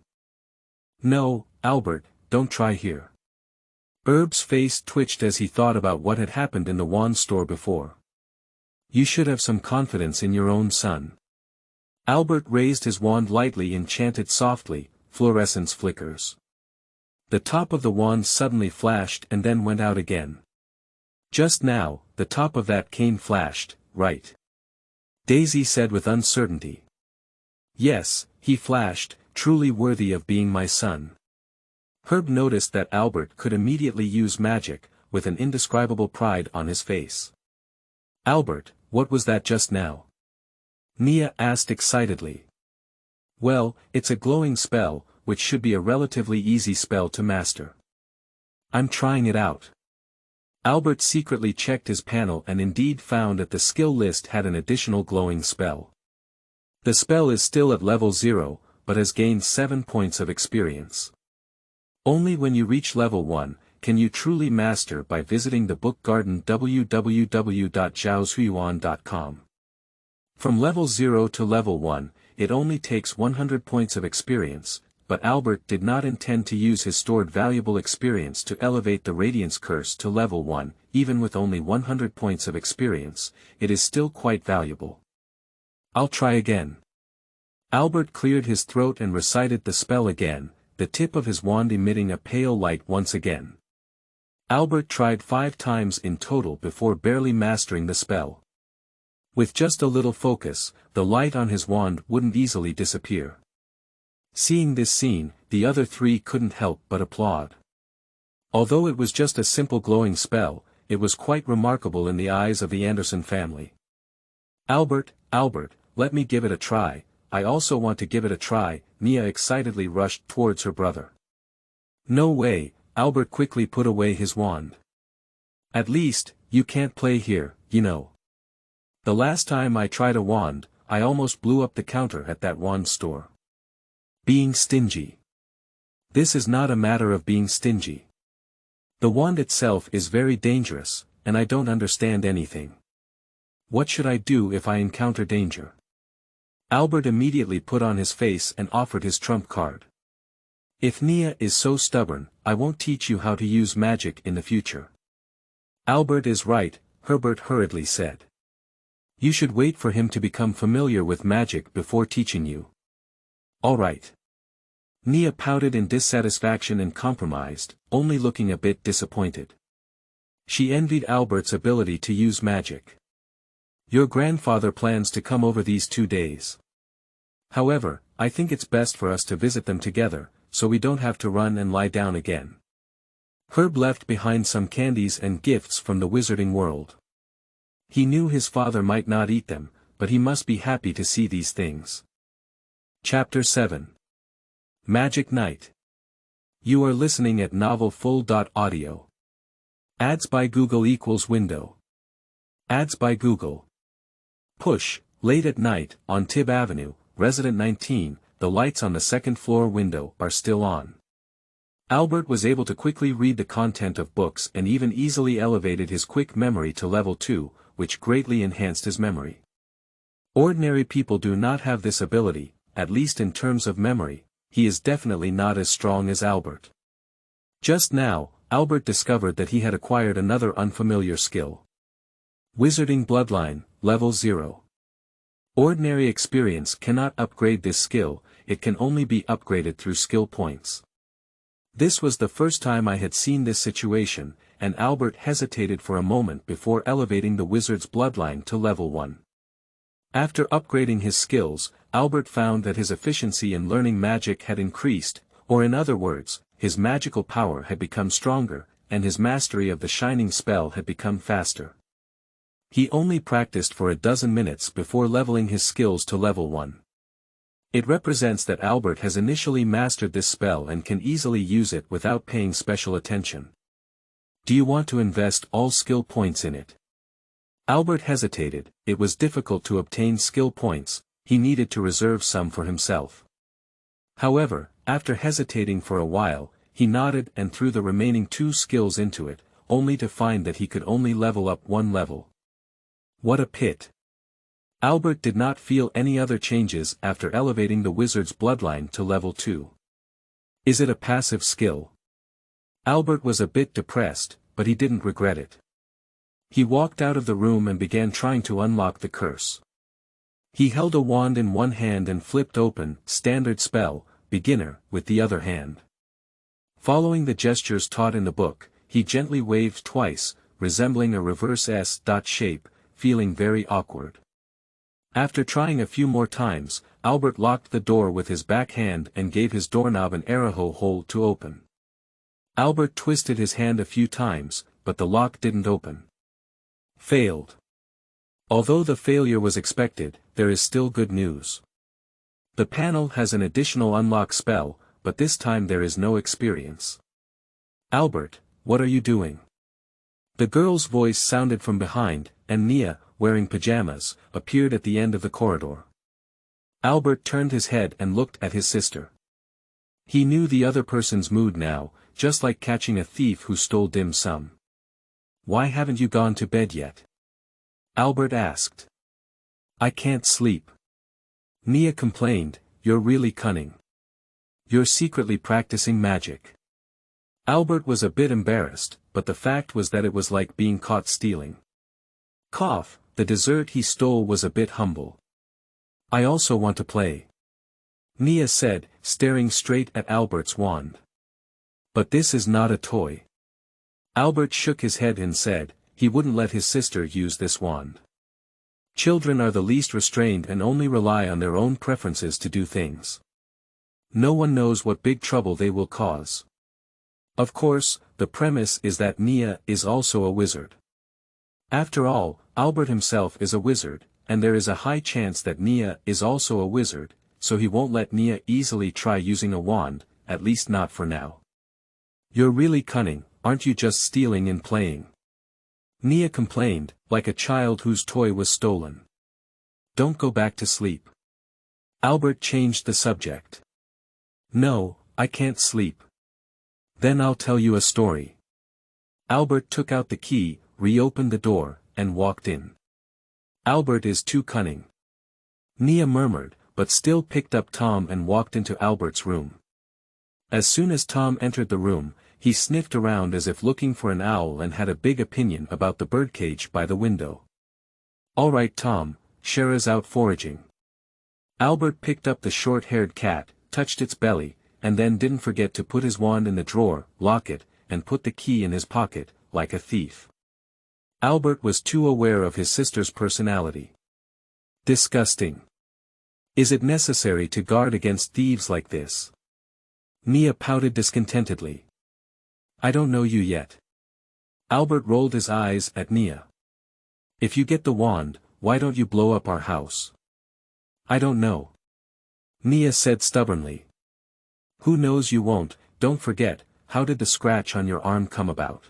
No, Albert, don't try here. Herb's face twitched as he thought about what had happened in the wand store before. You should have some confidence in your own son. Albert raised his wand lightly and chanted softly, fluorescence flickers. The top of the wand suddenly flashed and then went out again. Just now, the top of that cane flashed, right? Daisy said with uncertainty. Yes, he flashed, truly worthy of being my son. Herb noticed that Albert could immediately use magic, with an indescribable pride on his face. Albert, what was that just now? Nia asked excitedly. Well, it's a glowing spell, which should be a relatively easy spell to master. I'm trying it out. Albert secretly checked his panel and indeed found that the skill list had an additional glowing spell. The spell is still at level 0, but has gained 7 points of experience. Only when you reach level 1, can you truly master by visiting the book garden www.zhaozuiyuan.com. From level 0 to level 1, it only takes 100 points of experience, but Albert did not intend to use his stored valuable experience to elevate the Radiance Curse to level 1, even with only 100 points of experience, it is still quite valuable. I'll try again. Albert cleared his throat and recited the spell again, the tip of his wand emitting a pale light once again. Albert tried 5 times in total before barely mastering the spell. With just a little focus, the light on his wand wouldn't easily disappear. Seeing this scene, the other 3 couldn't help but applaud. Although it was just a simple glowing spell, it was quite remarkable in the eyes of the Anderson family. Albert, let me give it a try, I also want to give it a try, Nia excitedly rushed towards her brother. No way, Albert quickly put away his wand. At least, you can't play here, you know. The last time I tried a wand, I almost blew up the counter at that wand store. Being stingy. This is not a matter of being stingy. The wand itself is very dangerous, and I don't understand anything. What should I do if I encounter danger? Albert immediately put on his face and offered his trump card. If Nia is so stubborn, I won't teach you how to use magic in the future. Albert is right, Herbert hurriedly said. You should wait for him to become familiar with magic before teaching you. All right. Nia pouted in dissatisfaction and compromised, only looking a bit disappointed. She envied Albert's ability to use magic. Your grandfather plans to come over these 2 days. However, I think it's best for us to visit them together, so we don't have to run and lie down again. Herb left behind some candies and gifts from the wizarding world. He knew his father might not eat them, but he must be happy to see these things. Chapter 7. Magic Night. You are listening at novelful.audio. Ads by Google equals window. Ads by Google. Push, late at night, on Tib Avenue, Resident 19, the lights on the second floor window are still on. Albert was able to quickly read the content of books and even easily elevated his quick memory to level 2, which greatly enhanced his memory. Ordinary people do not have this ability, at least in terms of memory, he is definitely not as strong as Albert. Just now, Albert discovered that he had acquired another unfamiliar skill. Wizarding Bloodline, Level 0. Ordinary experience cannot upgrade this skill, it can only be upgraded through skill points. This was the first time I had seen this situation, and Albert hesitated for a moment before elevating the wizard's bloodline to level 1. After upgrading his skills, Albert found that his efficiency in learning magic had increased, or in other words, his magical power had become stronger, and his mastery of the shining spell had become faster. He only practiced for a dozen minutes before leveling his skills to level 1. It represents that Albert has initially mastered this spell and can easily use it without paying special attention. Do you want to invest all skill points in it? Albert hesitated, it was difficult to obtain skill points, he needed to reserve some for himself. However, after hesitating for a while, he nodded and threw the remaining 2 skills into it, only to find that he could only level up 1 level. What a pit! Albert did not feel any other changes after elevating the wizard's bloodline to level 2. Is it a passive skill? Albert was a bit depressed, but he didn't regret it. He walked out of the room and began trying to unlock the curse. He held a wand in one hand and flipped open, Standard Spell, Beginner, with the other hand. Following the gestures taught in the book, he gently waved twice, resembling a reverse S. shape, feeling very awkward. After trying a few more times, Albert locked the door with his back hand and gave his doorknob an arrow hole to open. Albert twisted his hand a few times, but the lock didn't open. Failed. Although the failure was expected, there is still good news. The panel has an additional unlock spell, but this time there is no experience. Albert, what are you doing? The girl's voice sounded from behind, and Nia, wearing pajamas, appeared at the end of the corridor. Albert turned his head and looked at his sister. He knew the other person's mood now, just like catching a thief who stole dim sum. Why haven't you gone to bed yet? Albert asked. I can't sleep. Nia complained, you're really cunning. You're secretly practicing magic. Albert was a bit embarrassed, but the fact was that it was like being caught stealing. Cough, the dessert he stole was a bit humble. I also want to play. Nia said, staring straight at Albert's wand. But this is not a toy. Albert shook his head and said, he wouldn't let his sister use this wand. Children are the least restrained and only rely on their own preferences to do things. No one knows what big trouble they will cause. Of course, the premise is that Nia is also a wizard. After all, Albert himself is a wizard, and there is a high chance that Nia is also a wizard, so he won't let Nia easily try using a wand, at least not for now. You're really cunning, aren't you just stealing and playing? Nia complained, like a child whose toy was stolen. Don't go back to sleep. Albert changed the subject. No, I can't sleep. Then I'll tell you a story. Albert took out the key, reopened the door, and walked in. Albert is too cunning. Nia murmured, but still picked up Tom and walked into Albert's room. As soon as Tom entered the room, he sniffed around as if looking for an owl and had a big opinion about the birdcage by the window. All right Tom, Shara's out foraging. Albert picked up the short-haired cat, touched its belly, and then didn't forget to put his wand in the drawer, lock it, and put the key in his pocket, like a thief. Albert was too aware of his sister's personality. Disgusting. Is it necessary to guard against thieves like this? Nia pouted discontentedly. I don't know you yet. Albert rolled his eyes at Nia. If you get the wand, why don't you blow up our house? I don't know. Nia said stubbornly. Who knows you won't, don't forget, how did the scratch on your arm come about?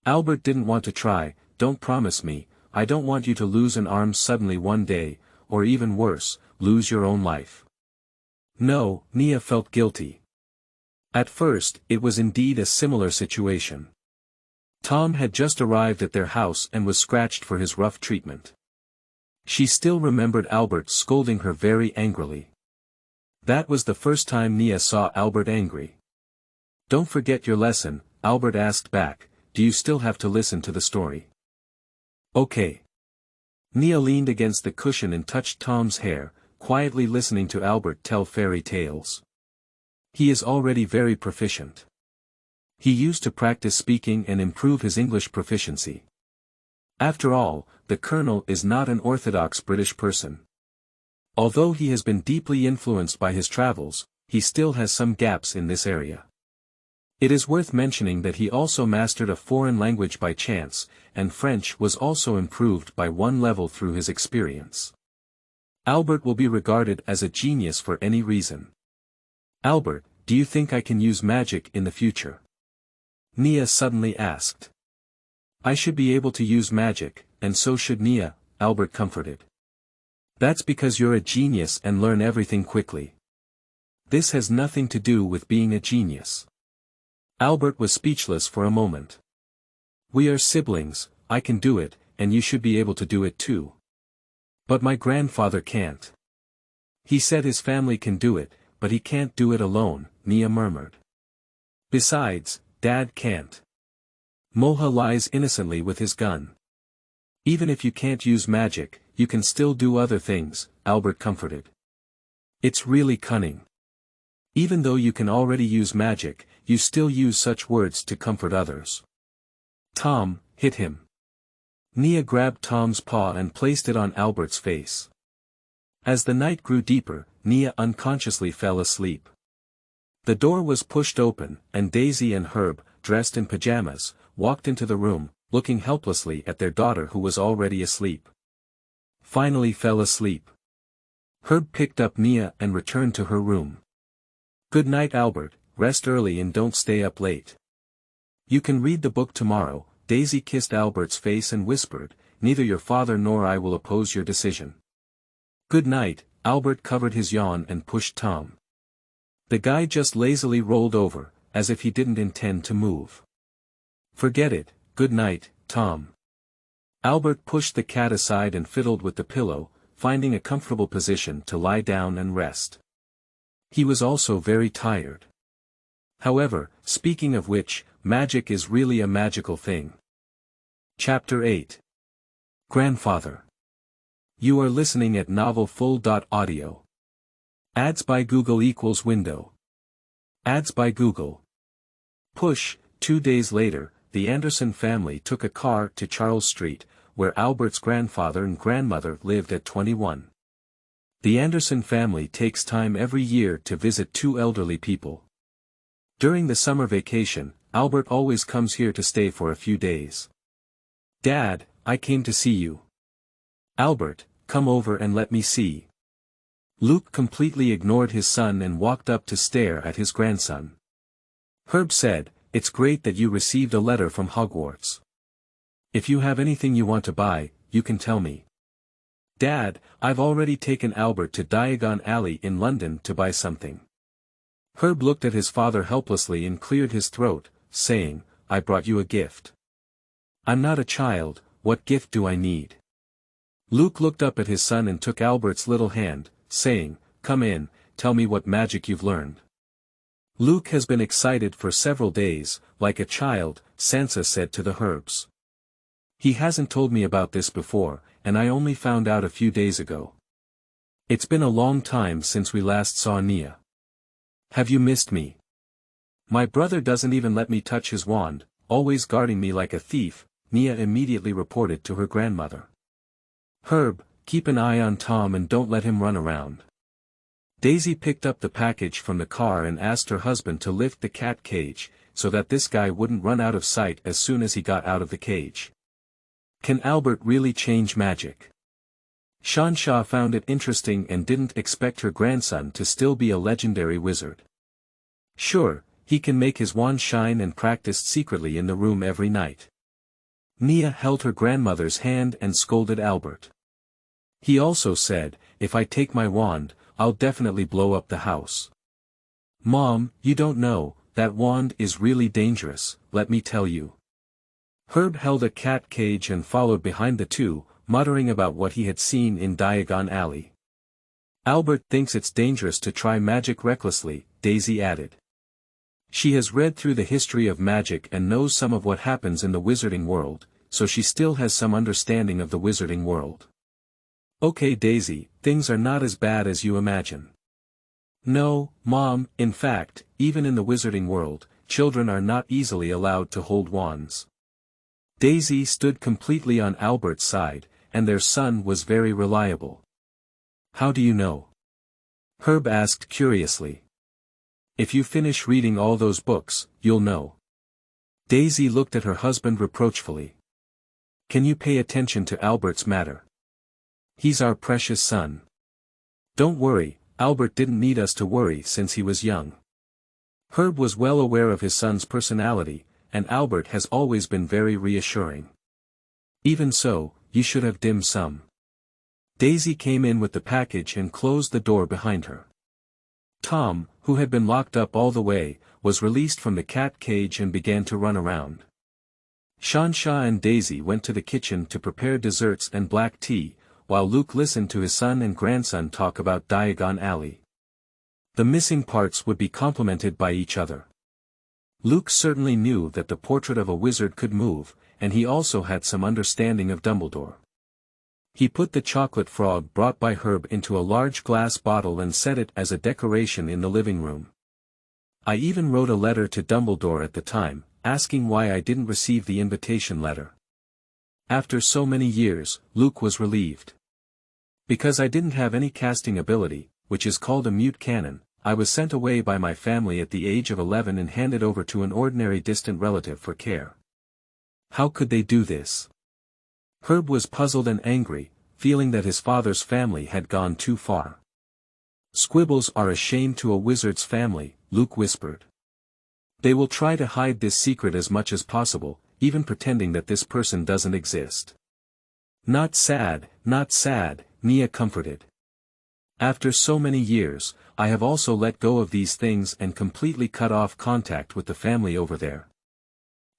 Albert didn't want to try, don't promise me, I don't want you to lose an arm suddenly one day, or even worse, lose your own life. No, Nia felt guilty. At first, it was indeed a similar situation. Tom had just arrived at their house and was scratched for his rough treatment. She still remembered Albert scolding her very angrily. That was the first time Nia saw Albert angry. Don't forget your lesson, Albert asked back, do you still have to listen to the story? Okay. Nia leaned against the cushion and touched Tom's hair, quietly listening to Albert tell fairy tales. He is already very proficient. He used to practice speaking and improve his English proficiency. After all, the Colonel is not an orthodox British person. Although he has been deeply influenced by his travels, he still has some gaps in this area. It is worth mentioning that he also mastered a foreign language by chance, and French was also improved by one level through his experience. Albert will be regarded as a genius for any reason. Albert, do you think I can use magic in the future? Nia suddenly asked. I should be able to use magic, and so should Nia, Albert comforted. That's because you're a genius and learn everything quickly. This has nothing to do with being a genius. Albert was speechless for a moment. We are siblings, I can do it, and you should be able to do it too. But my grandfather can't. He said his family can do it, but he can't do it alone, Nia murmured. Besides, Dad can't. Moha lies innocently with his gun. Even if you can't use magic, you can still do other things, Albert comforted. It's really cunning. Even though you can already use magic, you still use such words to comfort others. Tom, hit him. Nia grabbed Tom's paw and placed it on Albert's face. As the night grew deeper, Nia unconsciously fell asleep. The door was pushed open, and Daisy and Herb, dressed in pajamas, walked into the room, looking helplessly at their daughter who was already asleep. Finally fell asleep. Herb picked up Nia and returned to her room. "Good night, Albert, rest early and don't stay up late. You can read the book tomorrow." Daisy kissed Albert's face and whispered, "Neither your father nor I will oppose your decision." "Good night." Albert covered his yawn and pushed Tom. The guy just lazily rolled over, as if he didn't intend to move. "Forget it, good night, Tom." Albert pushed the cat aside and fiddled with the pillow, finding a comfortable position to lie down and rest. He was also very tired. However, speaking of which, magic is really a magical thing. Chapter 8. Grandfather. You are listening at novel.Audio. Ads by Google equals window. Ads by Google. Push. 2 days later, the Anderson family took a car to Charles Street, where Albert's grandfather and grandmother lived at 21. The Anderson family takes time every year to visit two elderly people. During the summer vacation, Albert always comes here to stay for a few days. "Dad, I came to see you." "Albert, come over and let me see." Luke completely ignored his son and walked up to stare at his grandson. Herb said, "It's great that you received a letter from Hogwarts. If you have anything you want to buy, you can tell me." "Dad, I've already taken Albert to Diagon Alley in London to buy something." Herb looked at his father helplessly and cleared his throat, saying, "I brought you a gift." "I'm not a child, what gift do I need?" Luke looked up at his son and took Albert's little hand, saying, "Come in, tell me what magic you've learned." Luke has been excited for several days, like a child, Sansa said to the Herbs. "He hasn't told me about this before, and I only found out a few days ago. It's been a long time since we last saw Nia. Have you missed me? My brother doesn't even let me touch his wand, always guarding me like a thief," Nia immediately reported to her grandmother. "Herb, keep an eye on Tom and don't let him run around." Daisy picked up the package from the car and asked her husband to lift the cat cage, so that this guy wouldn't run out of sight as soon as he got out of the cage. Can Albert really change magic? Shansha found it interesting and didn't expect her grandson to still be a legendary wizard. "Sure, he can make his wand shine and practiced secretly in the room every night." Nia held her grandmother's hand and scolded Albert. "He also said, if I take my wand, I'll definitely blow up the house." "Mom, you don't know, that wand is really dangerous, let me tell you." Herb held a cat cage and followed behind the two, muttering about what he had seen in Diagon Alley. "Albert thinks it's dangerous to try magic recklessly," Daisy added. She has read through the history of magic and knows some of what happens in the wizarding world, so she still has some understanding of the wizarding world. "Okay, Daisy, things are not as bad as you imagine." "No, Mom, in fact, even in the wizarding world, children are not easily allowed to hold wands." Daisy stood completely on Albert's side, and their son was very reliable. "How do you know?" Herb asked curiously. "If you finish reading all those books, you'll know." Daisy looked at her husband reproachfully. "Can you pay attention to Albert's matter? He's our precious son." "Don't worry, Albert didn't need us to worry since he was young." Herb was well aware of his son's personality, and Albert has always been very reassuring. "Even so, you should have dim sum." Daisy came in with the package and closed the door behind her. Tom, who had been locked up all the way, was released from the cat cage and began to run around. Shansha and Daisy went to the kitchen to prepare desserts and black tea, while Luke listened to his son and grandson talk about Diagon Alley. The missing parts would be complemented by each other. Luke certainly knew that the portrait of a wizard could move, and he also had some understanding of Dumbledore. He put the chocolate frog brought by Herb into a large glass bottle and set it as a decoration in the living room. "I even wrote a letter to Dumbledore at the time, asking why I didn't receive the invitation letter." After so many years, Luke was relieved. Because I didn't have any casting ability, which is called a mute cannon, I was sent away by my family at the age of 11 and handed over to an ordinary distant relative for care. How could they do this? Herb was puzzled and angry, feeling that his father's family had gone too far. Squibbles are a shame to a wizard's family, Luke whispered. They will try to hide this secret as much as possible, even pretending that this person doesn't exist. Not sad, Nia comforted. After so many years, I have also let go of these things and completely cut off contact with the family over there.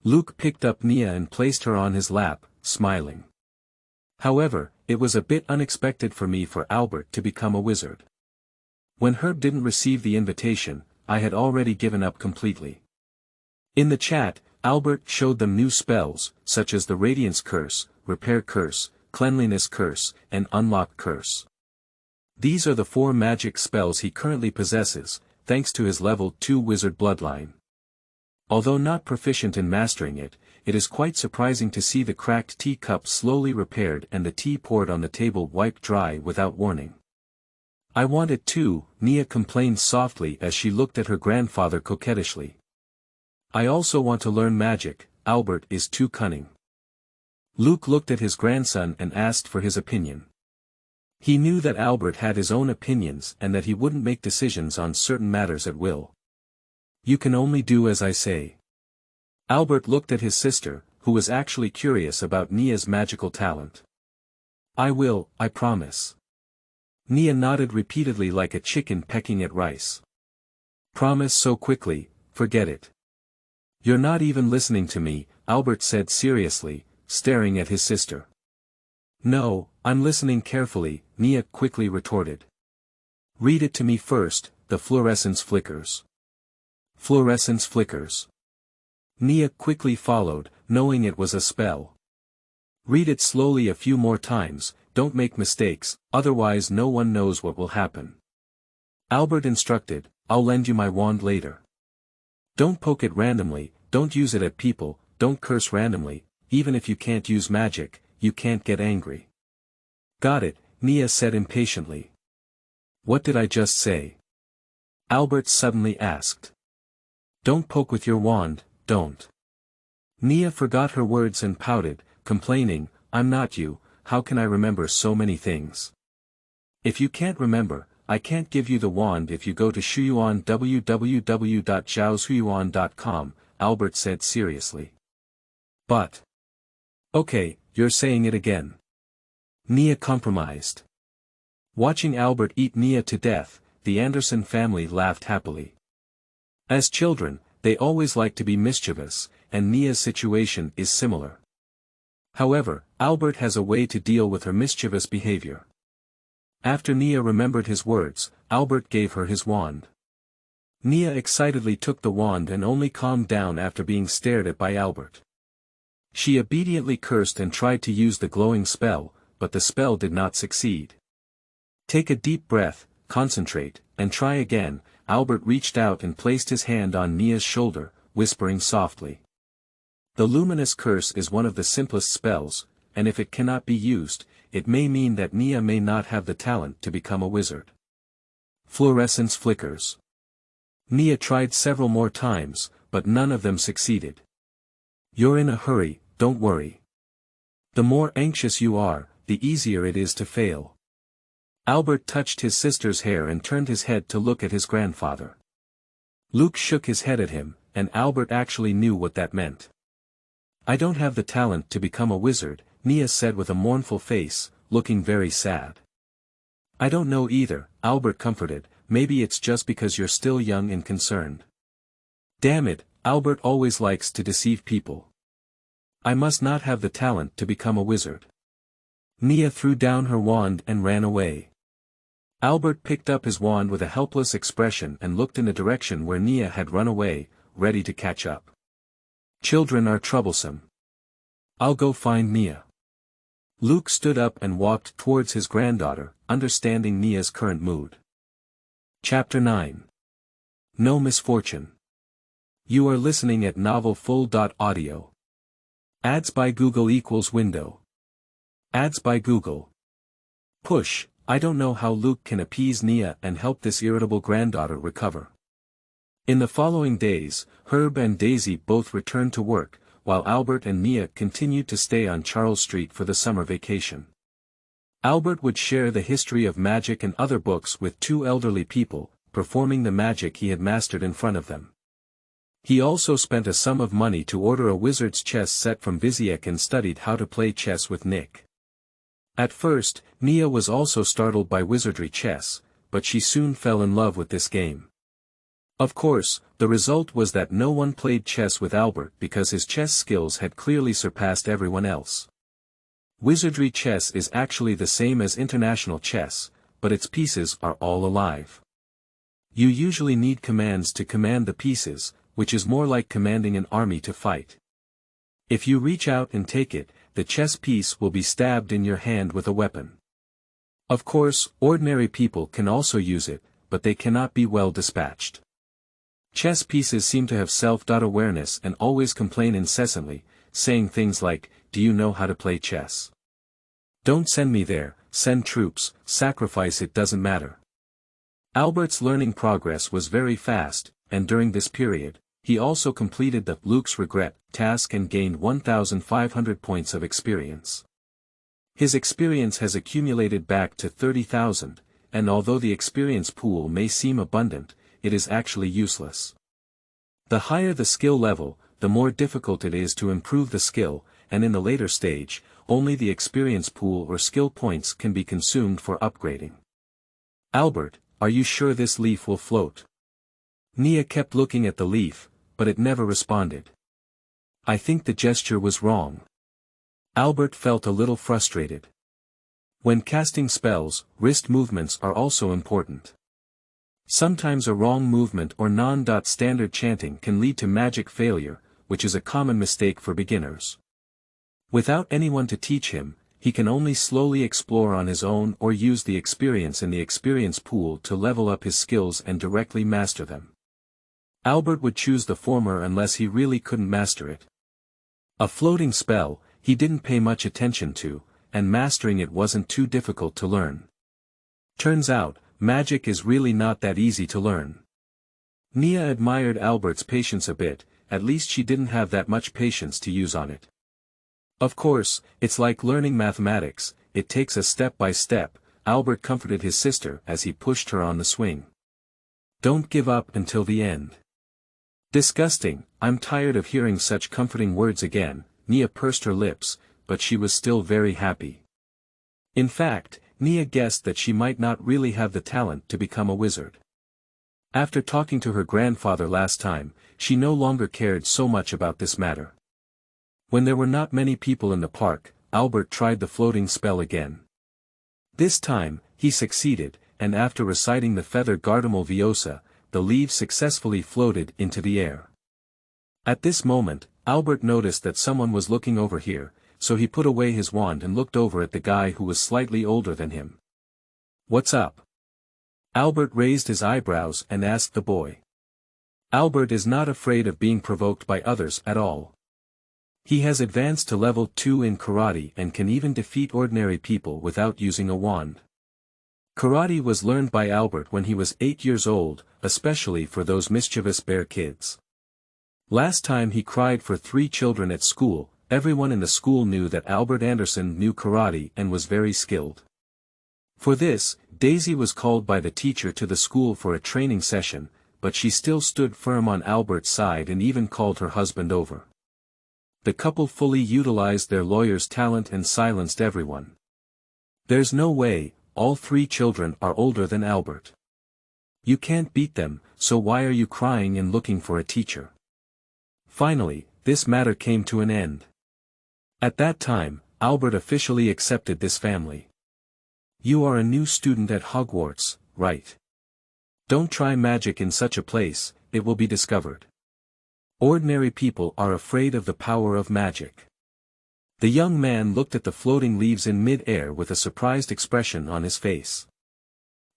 Luke picked up Nia and placed her on his lap, smiling. However, it was a bit unexpected for me for Albert to become a wizard. When Herb didn't receive the invitation, I had already given up completely. In the chat, Albert showed them new spells, such as the Radiance Curse, Repair Curse, Cleanliness Curse, and Unlock Curse. These are the 4 magic spells he currently possesses, thanks to his level 2 wizard bloodline. Although not proficient in mastering it, it is quite surprising to see the cracked teacup slowly repaired and the tea poured on the table wiped dry without warning. I want it too, Nia complained softly as she looked at her grandfather coquettishly. I also want to learn magic, Albert is too cunning. Luke looked at his grandson and asked for his opinion. He knew that Albert had his own opinions and that he wouldn't make decisions on certain matters at will. You can only do as I say. Albert looked at his sister, who was actually curious about Nia's magical talent. I will, I promise. Nia nodded repeatedly like a chicken pecking at rice. Promise so quickly, forget it. You're not even listening to me, Albert said seriously, staring at his sister. No, I'm listening carefully, Nia quickly retorted. Read it to me first, the fluorescence flickers. Fluorescence flickers. Nia quickly followed, knowing it was a spell. Read it slowly a few more times, don't make mistakes, otherwise no one knows what will happen. Albert instructed, I'll lend you my wand later. Don't poke it randomly, don't use it at people, don't curse randomly, even if you can't use magic, you can't get angry. Got it, Nia said impatiently. What did I just say? Albert suddenly asked. Don't poke with your wand, don't. Nia forgot her words and pouted, complaining, I'm not you, how can I remember so many things? If you can't remember, I can't give you the wand if you go to Shuyuan www.zhaoshuyuan.com, Albert said seriously. But. Okay, you're saying it again. Nia compromised. Watching Albert eat Nia to death, the Anderson family laughed happily. As children, they always like to be mischievous, and Nia's situation is similar. However, Albert has a way to deal with her mischievous behavior. After Nia remembered his words, Albert gave her his wand. Nia excitedly took the wand and only calmed down after being stared at by Albert. She obediently cursed and tried to use the glowing spell, but the spell did not succeed. Take a deep breath, concentrate, and try again. Albert reached out and placed his hand on Nia's shoulder, whispering softly. The luminous curse is one of the simplest spells, and if it cannot be used, it may mean that Nia may not have the talent to become a wizard. Fluorescence flickers. Nia tried several more times, but none of them succeeded. You're in a hurry, don't worry. The more anxious you are, the easier it is to fail. Albert touched his sister's hair and turned his head to look at his grandfather. Luke shook his head at him, and Albert actually knew what that meant. I don't have the talent to become a wizard, Nia said with a mournful face, looking very sad. I don't know either, Albert comforted, maybe it's just because you're still young and concerned. Damn it, Albert always likes to deceive people. I must not have the talent to become a wizard. Nia threw down her wand and ran away. Albert picked up his wand with a helpless expression and looked in the direction where Nia had run away, ready to catch up. Children are troublesome. I'll go find Nia. Luke stood up and walked towards his granddaughter, understanding Nia's current mood. Chapter 9. No Misfortune. You are listening at novel.Full.audio. Ads by Google equals window. Ads by Google. Push, I don't know how Luke can appease Nia and help this irritable granddaughter recover. In the following days, Herb and Daisy both returned to work, while Albert and Nia continued to stay on Charles Street for the summer vacation. Albert would share the history of magic and other books with two elderly people, performing the magic he had mastered in front of them. He also spent a sum of money to order a wizard's chess set from Viziek and studied how to play chess with Nick. At first, Nia was also startled by wizardry chess, but she soon fell in love with this game. Of course, the result was that no one played chess with Albert because his chess skills had clearly surpassed everyone else. Wizardry chess is actually the same as international chess, but its pieces are all alive. You usually need commands to command the pieces, which is more like commanding an army to fight. If you reach out and take it, the chess piece will be stabbed in your hand with a weapon. Of course, ordinary people can also use it, but they cannot be well dispatched. Chess pieces seem to have self-awareness and always complain incessantly, saying things like, "Do you know how to play chess? Don't send me there, send troops, sacrifice, it doesn't matter." Albert's learning progress was very fast, and during this period, he also completed the Luke's Regret task and gained 1,500 points of experience. His experience has accumulated back to 30,000, and although the experience pool may seem abundant, it is actually useless. The higher the skill level, the more difficult it is to improve the skill, and in the later stage, only the experience pool or skill points can be consumed for upgrading. "Albert, are you sure this leaf will float?" Nia kept looking at the leaf, but it never responded. "I think the gesture was wrong." Albert felt a little frustrated. When casting spells, wrist movements are also important. Sometimes a wrong movement or non-standard chanting can lead to magic failure, which is a common mistake for beginners. Without anyone to teach him, he can only slowly explore on his own or use the experience in the experience pool to level up his skills and directly master them. Albert would choose the former unless he really couldn't master it. A floating spell, he didn't pay much attention to, and mastering it wasn't too difficult to learn. Turns out, magic is really not that easy to learn. Nia admired Albert's patience a bit, at least she didn't have that much patience to use on it. Of course, it's like learning mathematics, it takes a step by step, Albert comforted his sister as he pushed her on the swing. "Don't give up until the end." "Disgusting, I'm tired of hearing such comforting words again." Nia pursed her lips, but she was still very happy. In fact, Nia guessed that she might not really have the talent to become a wizard. After talking to her grandfather last time, she no longer cared so much about this matter. When there were not many people in the park, Albert tried the floating spell again. This time, he succeeded, and after reciting the feather Gardamal Viosa, the leaves successfully floated into the air. At this moment, Albert noticed that someone was looking over here, so he put away his wand and looked over at the guy who was slightly older than him. "What's up?" Albert raised his eyebrows and asked the boy. Albert is not afraid of being provoked by others at all. He has advanced to level 2 in karate and can even defeat ordinary people without using a wand. Karate was learned by Albert when he was 8 years old, especially for those mischievous bear kids. Last time he cried for 3 children at school, everyone in the school knew that Albert Anderson knew karate and was very skilled. For this, Daisy was called by the teacher to the school for a training session, but she still stood firm on Albert's side and even called her husband over. The couple fully utilized their lawyer's talent and silenced everyone. "There's no way, all 3 children are older than Albert. You can't beat them, so why are you crying and looking for a teacher?" Finally, this matter came to an end. At that time, Albert officially accepted this family. "You are a new student at Hogwarts, right? Don't try magic in such a place, it will be discovered. Ordinary people are afraid of the power of magic." The young man looked at the floating leaves in mid-air with a surprised expression on his face.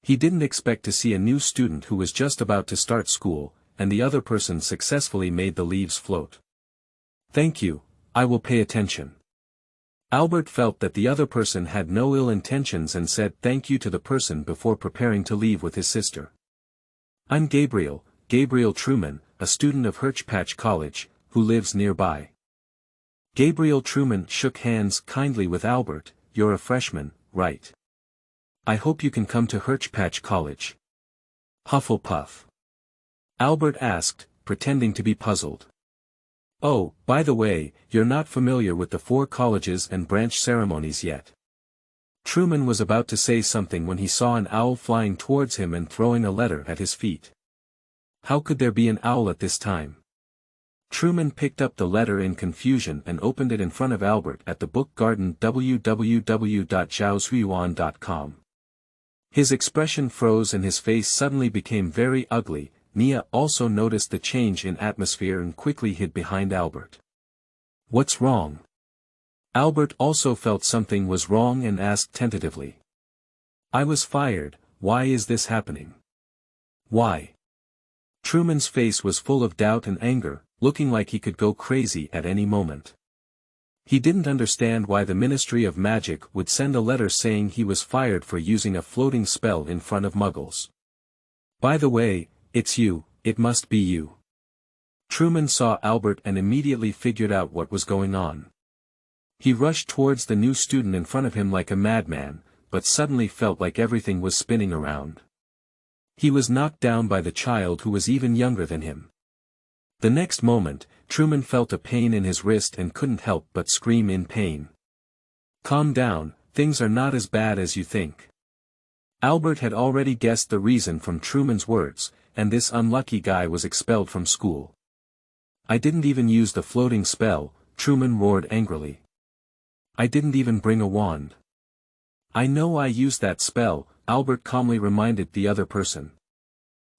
He didn't expect to see a new student who was just about to start school, and the other person successfully made the leaves float. "Thank you, I will pay attention." Albert felt that the other person had no ill intentions and said thank you to the person before preparing to leave with his sister. "I'm Gabriel Truman, a student of Hirchpatch College, who lives nearby." Gabriel Truman shook hands kindly with Albert. "You're a freshman, right? I hope you can come to Hirchpatch College." "Hufflepuff?" Albert asked, pretending to be puzzled. "Oh, by the way, you're not familiar with the 4 colleges and branch ceremonies yet." Truman was about to say something when he saw an owl flying towards him and throwing a letter at his feet. How could there be an owl at this time? Truman picked up the letter in confusion and opened it in front of Albert at the book garden www.zhaozhuiyuan.com. His expression froze and his face suddenly became very ugly. Nia also noticed the change in atmosphere and quickly hid behind Albert. "What's wrong?" Albert also felt something was wrong and asked tentatively. "I was fired. Why is this happening?" "Why?" Truman's face was full of doubt and anger, looking like he could go crazy at any moment. He didn't understand why the Ministry of Magic would send a letter saying he was fired for using a floating spell in front of Muggles. "By the way, it's you, it must be you." Truman saw Albert and immediately figured out what was going on. He rushed towards the new student in front of him like a madman, but suddenly felt like everything was spinning around. He was knocked down by the child who was even younger than him. The next moment, Truman felt a pain in his wrist and couldn't help but scream in pain. "Calm down, things are not as bad as you think." Albert had already guessed the reason from Truman's words, and this unlucky guy was expelled from school. "I didn't even use the floating spell," Truman roared angrily. "I didn't even bring a wand." "I know I used that spell," Albert calmly reminded the other person.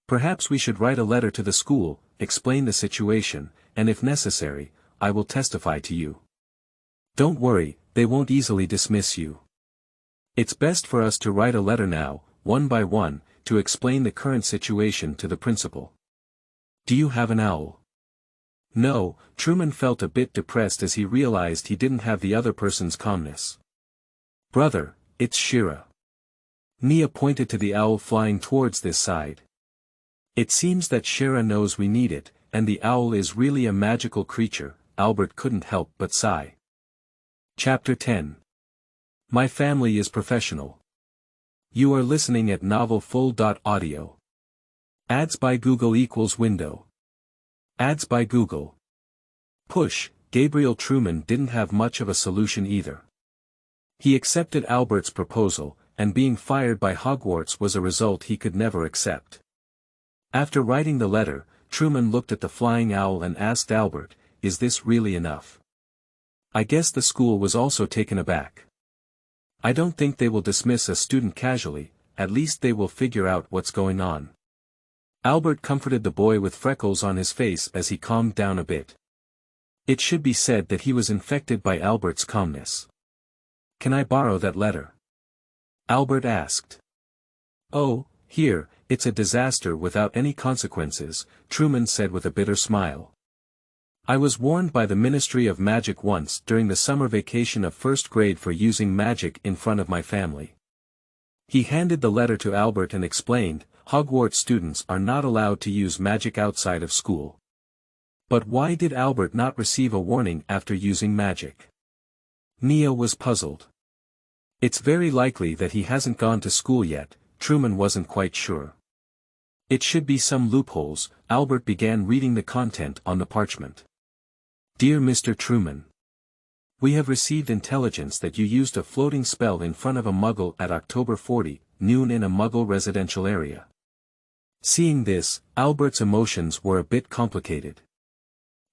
"Perhaps we should write a letter to the school, explain the situation, and if necessary, I will testify to you. Don't worry, they won't easily dismiss you. It's best for us to write a letter now, one by one, to explain the current situation to the principal. Do you have an owl?" No, Truman felt a bit depressed as he realized he didn't have the other person's calmness. "Brother, it's Shira." Nia pointed to the owl flying towards this side. "It seems that Shira knows we need it, and the owl is really a magical creature," Albert couldn't help but sigh. Chapter 10. My family is professional. You are listening at novelful.audio. Ads by Google equals window. Ads by Google. Push. Gabriel Truman didn't have much of a solution either. He accepted Albert's proposal, and being fired by Hogwarts was a result he could never accept. After writing the letter, Truman looked at the flying owl and asked Albert, "Is this really enough?" I guess the school was also taken aback. "I don't think they will dismiss a student casually, at least they will figure out what's going on." Albert comforted the boy with freckles on his face as he calmed down a bit. It should be said that he was infected by Albert's calmness. "Can I borrow that letter?" Albert asked. "Oh, here, it's a disaster without any consequences," Truman said with a bitter smile. "I was warned by the Ministry of Magic once during the summer vacation of first grade for using magic in front of my family." He handed the letter to Albert and explained, "Hogwarts students are not allowed to use magic outside of school." But why did Albert not receive a warning after using magic? Nia was puzzled. It's very likely that he hasn't gone to school yet, Truman wasn't quite sure. It should be some loopholes. Albert began reading the content on the parchment. "Dear Mr. Truman, we have received intelligence that you used a floating spell in front of a Muggle at October 40, noon in a Muggle residential area." Seeing this, Albert's emotions were a bit complicated.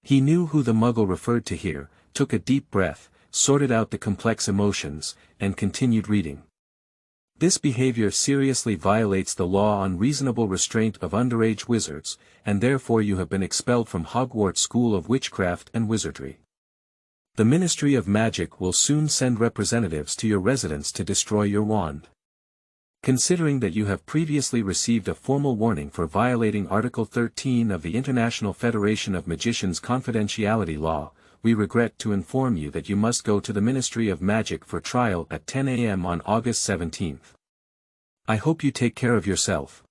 He knew who the Muggle referred to here, took a deep breath, sorted out the complex emotions, and continued reading. "This behavior seriously violates the law on reasonable restraint of underage wizards, and therefore you have been expelled from Hogwarts School of Witchcraft and Wizardry. The Ministry of Magic will soon send representatives to your residence to destroy your wand. Considering that you have previously received a formal warning for violating Article 13 of the International Federation of Magicians Confidentiality Law, we regret to inform you that you must go to the Ministry of Magic for trial at 10 a.m. on August 17th. I hope you take care of yourself.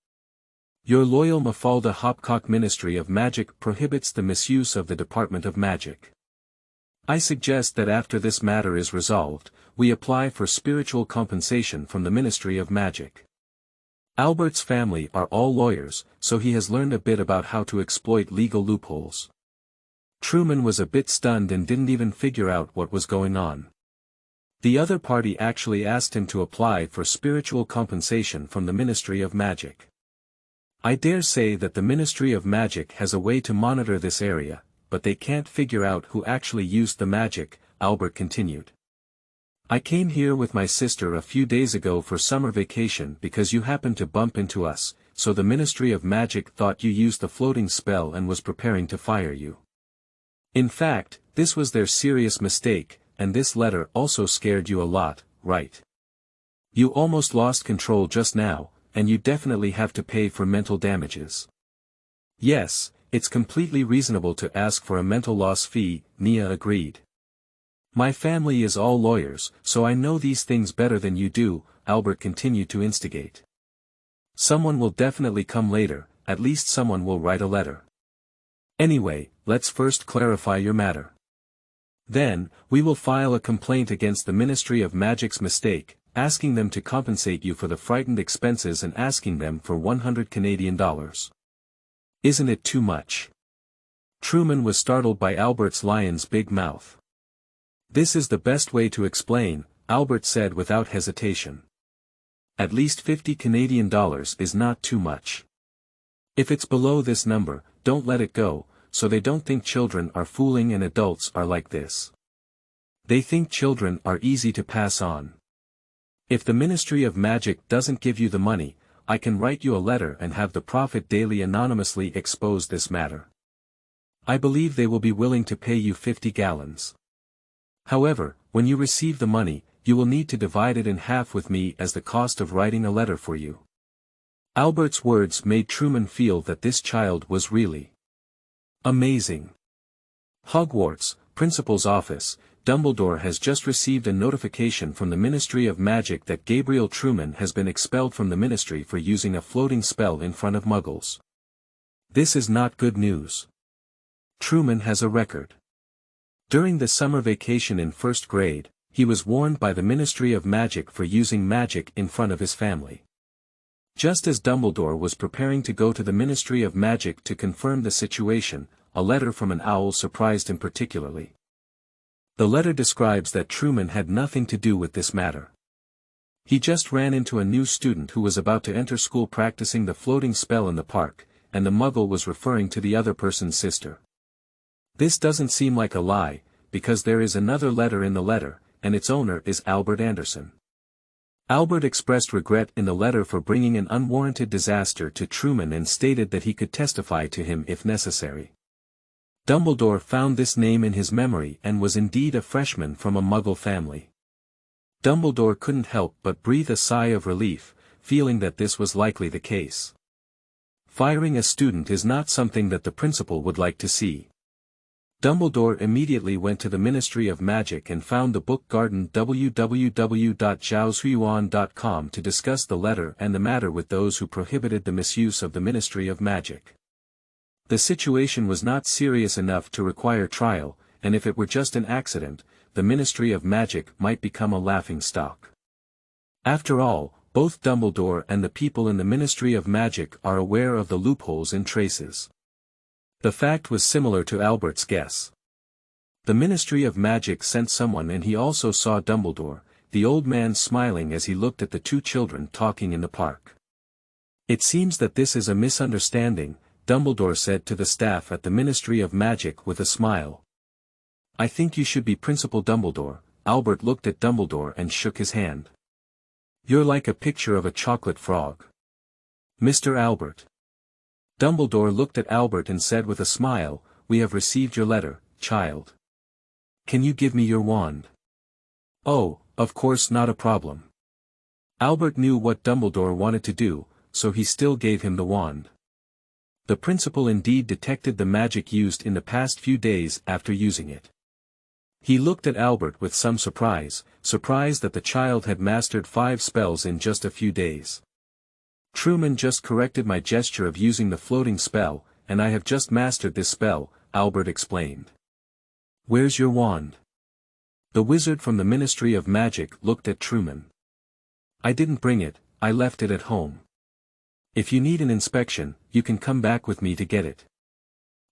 Your loyal Mafalda Hopcock. Ministry of Magic prohibits the misuse of the Department of Magic. I suggest that after this matter is resolved, we apply for spiritual compensation from the Ministry of Magic. Albert's family are all lawyers, so he has learned a bit about how to exploit legal loopholes. Truman was a bit stunned and didn't even figure out what was going on. The other party actually asked him to apply for spiritual compensation from the Ministry of Magic. I dare say that the Ministry of Magic has a way to monitor this area, but they can't figure out who actually used the magic, Albert continued. I came here with my sister a few days ago for summer vacation because you happened to bump into us, so the Ministry of Magic thought you used the floating spell and was preparing to fire you. In fact, this was their serious mistake, and this letter also scared you a lot, right? You almost lost control just now, and you definitely have to pay for mental damages. Yes, it's completely reasonable to ask for a mental loss fee, Nia agreed. My family is all lawyers, so I know these things better than you do, Albert continued to instigate. Someone will definitely come later, at least someone will write a letter. Anyway, let's first clarify your matter. Then, we will file a complaint against the Ministry of Magic's mistake, asking them to compensate you for the frightened expenses and asking them for $100 Canadian. Isn't it too much? Truman was startled by Albert's lion's big mouth. This is the best way to explain, Albert said without hesitation. At least $50 is not too much. If it's below this number, don't let it go, so they don't think children are fooling and adults are like this. They think children are easy to pass on. If the Ministry of Magic doesn't give you the money, I can write you a letter and have the Prophet Daily anonymously expose this matter. I believe they will be willing to pay you 50 gallons. However, when you receive the money, you will need to divide it in half with me as the cost of writing a letter for you. Albert's words made Truman feel that this child was really amazing. Hogwarts, Principal's Office, Dumbledore has just received a notification from the Ministry of Magic that Gabriel Truman has been expelled from the ministry for using a floating spell in front of Muggles. This is not good news. Truman has a record. During the summer vacation in first grade, he was warned by the Ministry of Magic for using magic in front of his family. Just as Dumbledore was preparing to go to the Ministry of Magic to confirm the situation, a letter from an owl surprised him particularly. The letter describes that Truman had nothing to do with this matter. He just ran into a new student who was about to enter school practicing the floating spell in the park, and the Muggle was referring to the other person's sister. This doesn't seem like a lie, because there is another letter in the letter, and its owner is Albert Anderson. Albert expressed regret in the letter for bringing an unwarranted disaster to Truman and stated that he could testify to him if necessary. Dumbledore found this name in his memory and was indeed a freshman from a Muggle family. Dumbledore couldn't help but breathe a sigh of relief, feeling that this was likely the case. Firing a student is not something that the principal would like to see. Dumbledore immediately went to the Ministry of Magic and found the book garden www.zhaozuan.com to discuss the letter and the matter with those who prohibited the misuse of the Ministry of Magic. The situation was not serious enough to require trial, and if it were just an accident, the Ministry of Magic might become a laughingstock. After all, both Dumbledore and the people in the Ministry of Magic are aware of the loopholes in traces. The fact was similar to Albert's guess. The Ministry of Magic sent someone and he also saw Dumbledore, the old man smiling as he looked at the two children talking in the park. It seems that this is a misunderstanding, Dumbledore said to the staff at the Ministry of Magic with a smile. I think you should be Principal Dumbledore. Albert looked at Dumbledore and shook his hand. You're like a picture of a chocolate frog. Mr. Albert. Dumbledore looked at Albert and said with a smile, we have received your letter, child. Can you give me your wand? Oh, of course not a problem. Albert knew what Dumbledore wanted to do, so he still gave him the wand. The principal indeed detected the magic used in the past few days after using it. He looked at Albert with some surprise, surprised that the child had mastered 5 spells in just a few days. Truman just corrected my gesture of using the floating spell, and I have just mastered this spell, Albert explained. Where's your wand? The wizard from the Ministry of Magic looked at Truman. I didn't bring it, I left it at home. If you need an inspection, you can come back with me to get it.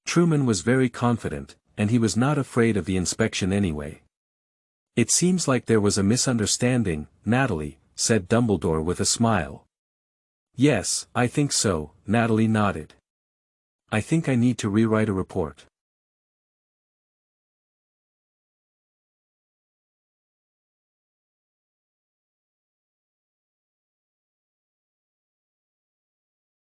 Truman was very confident, and he was not afraid of the inspection anyway. It seems like there was a misunderstanding, Natalie, said Dumbledore with a smile. Yes, I think so, Natalie nodded. I think I need to rewrite a report.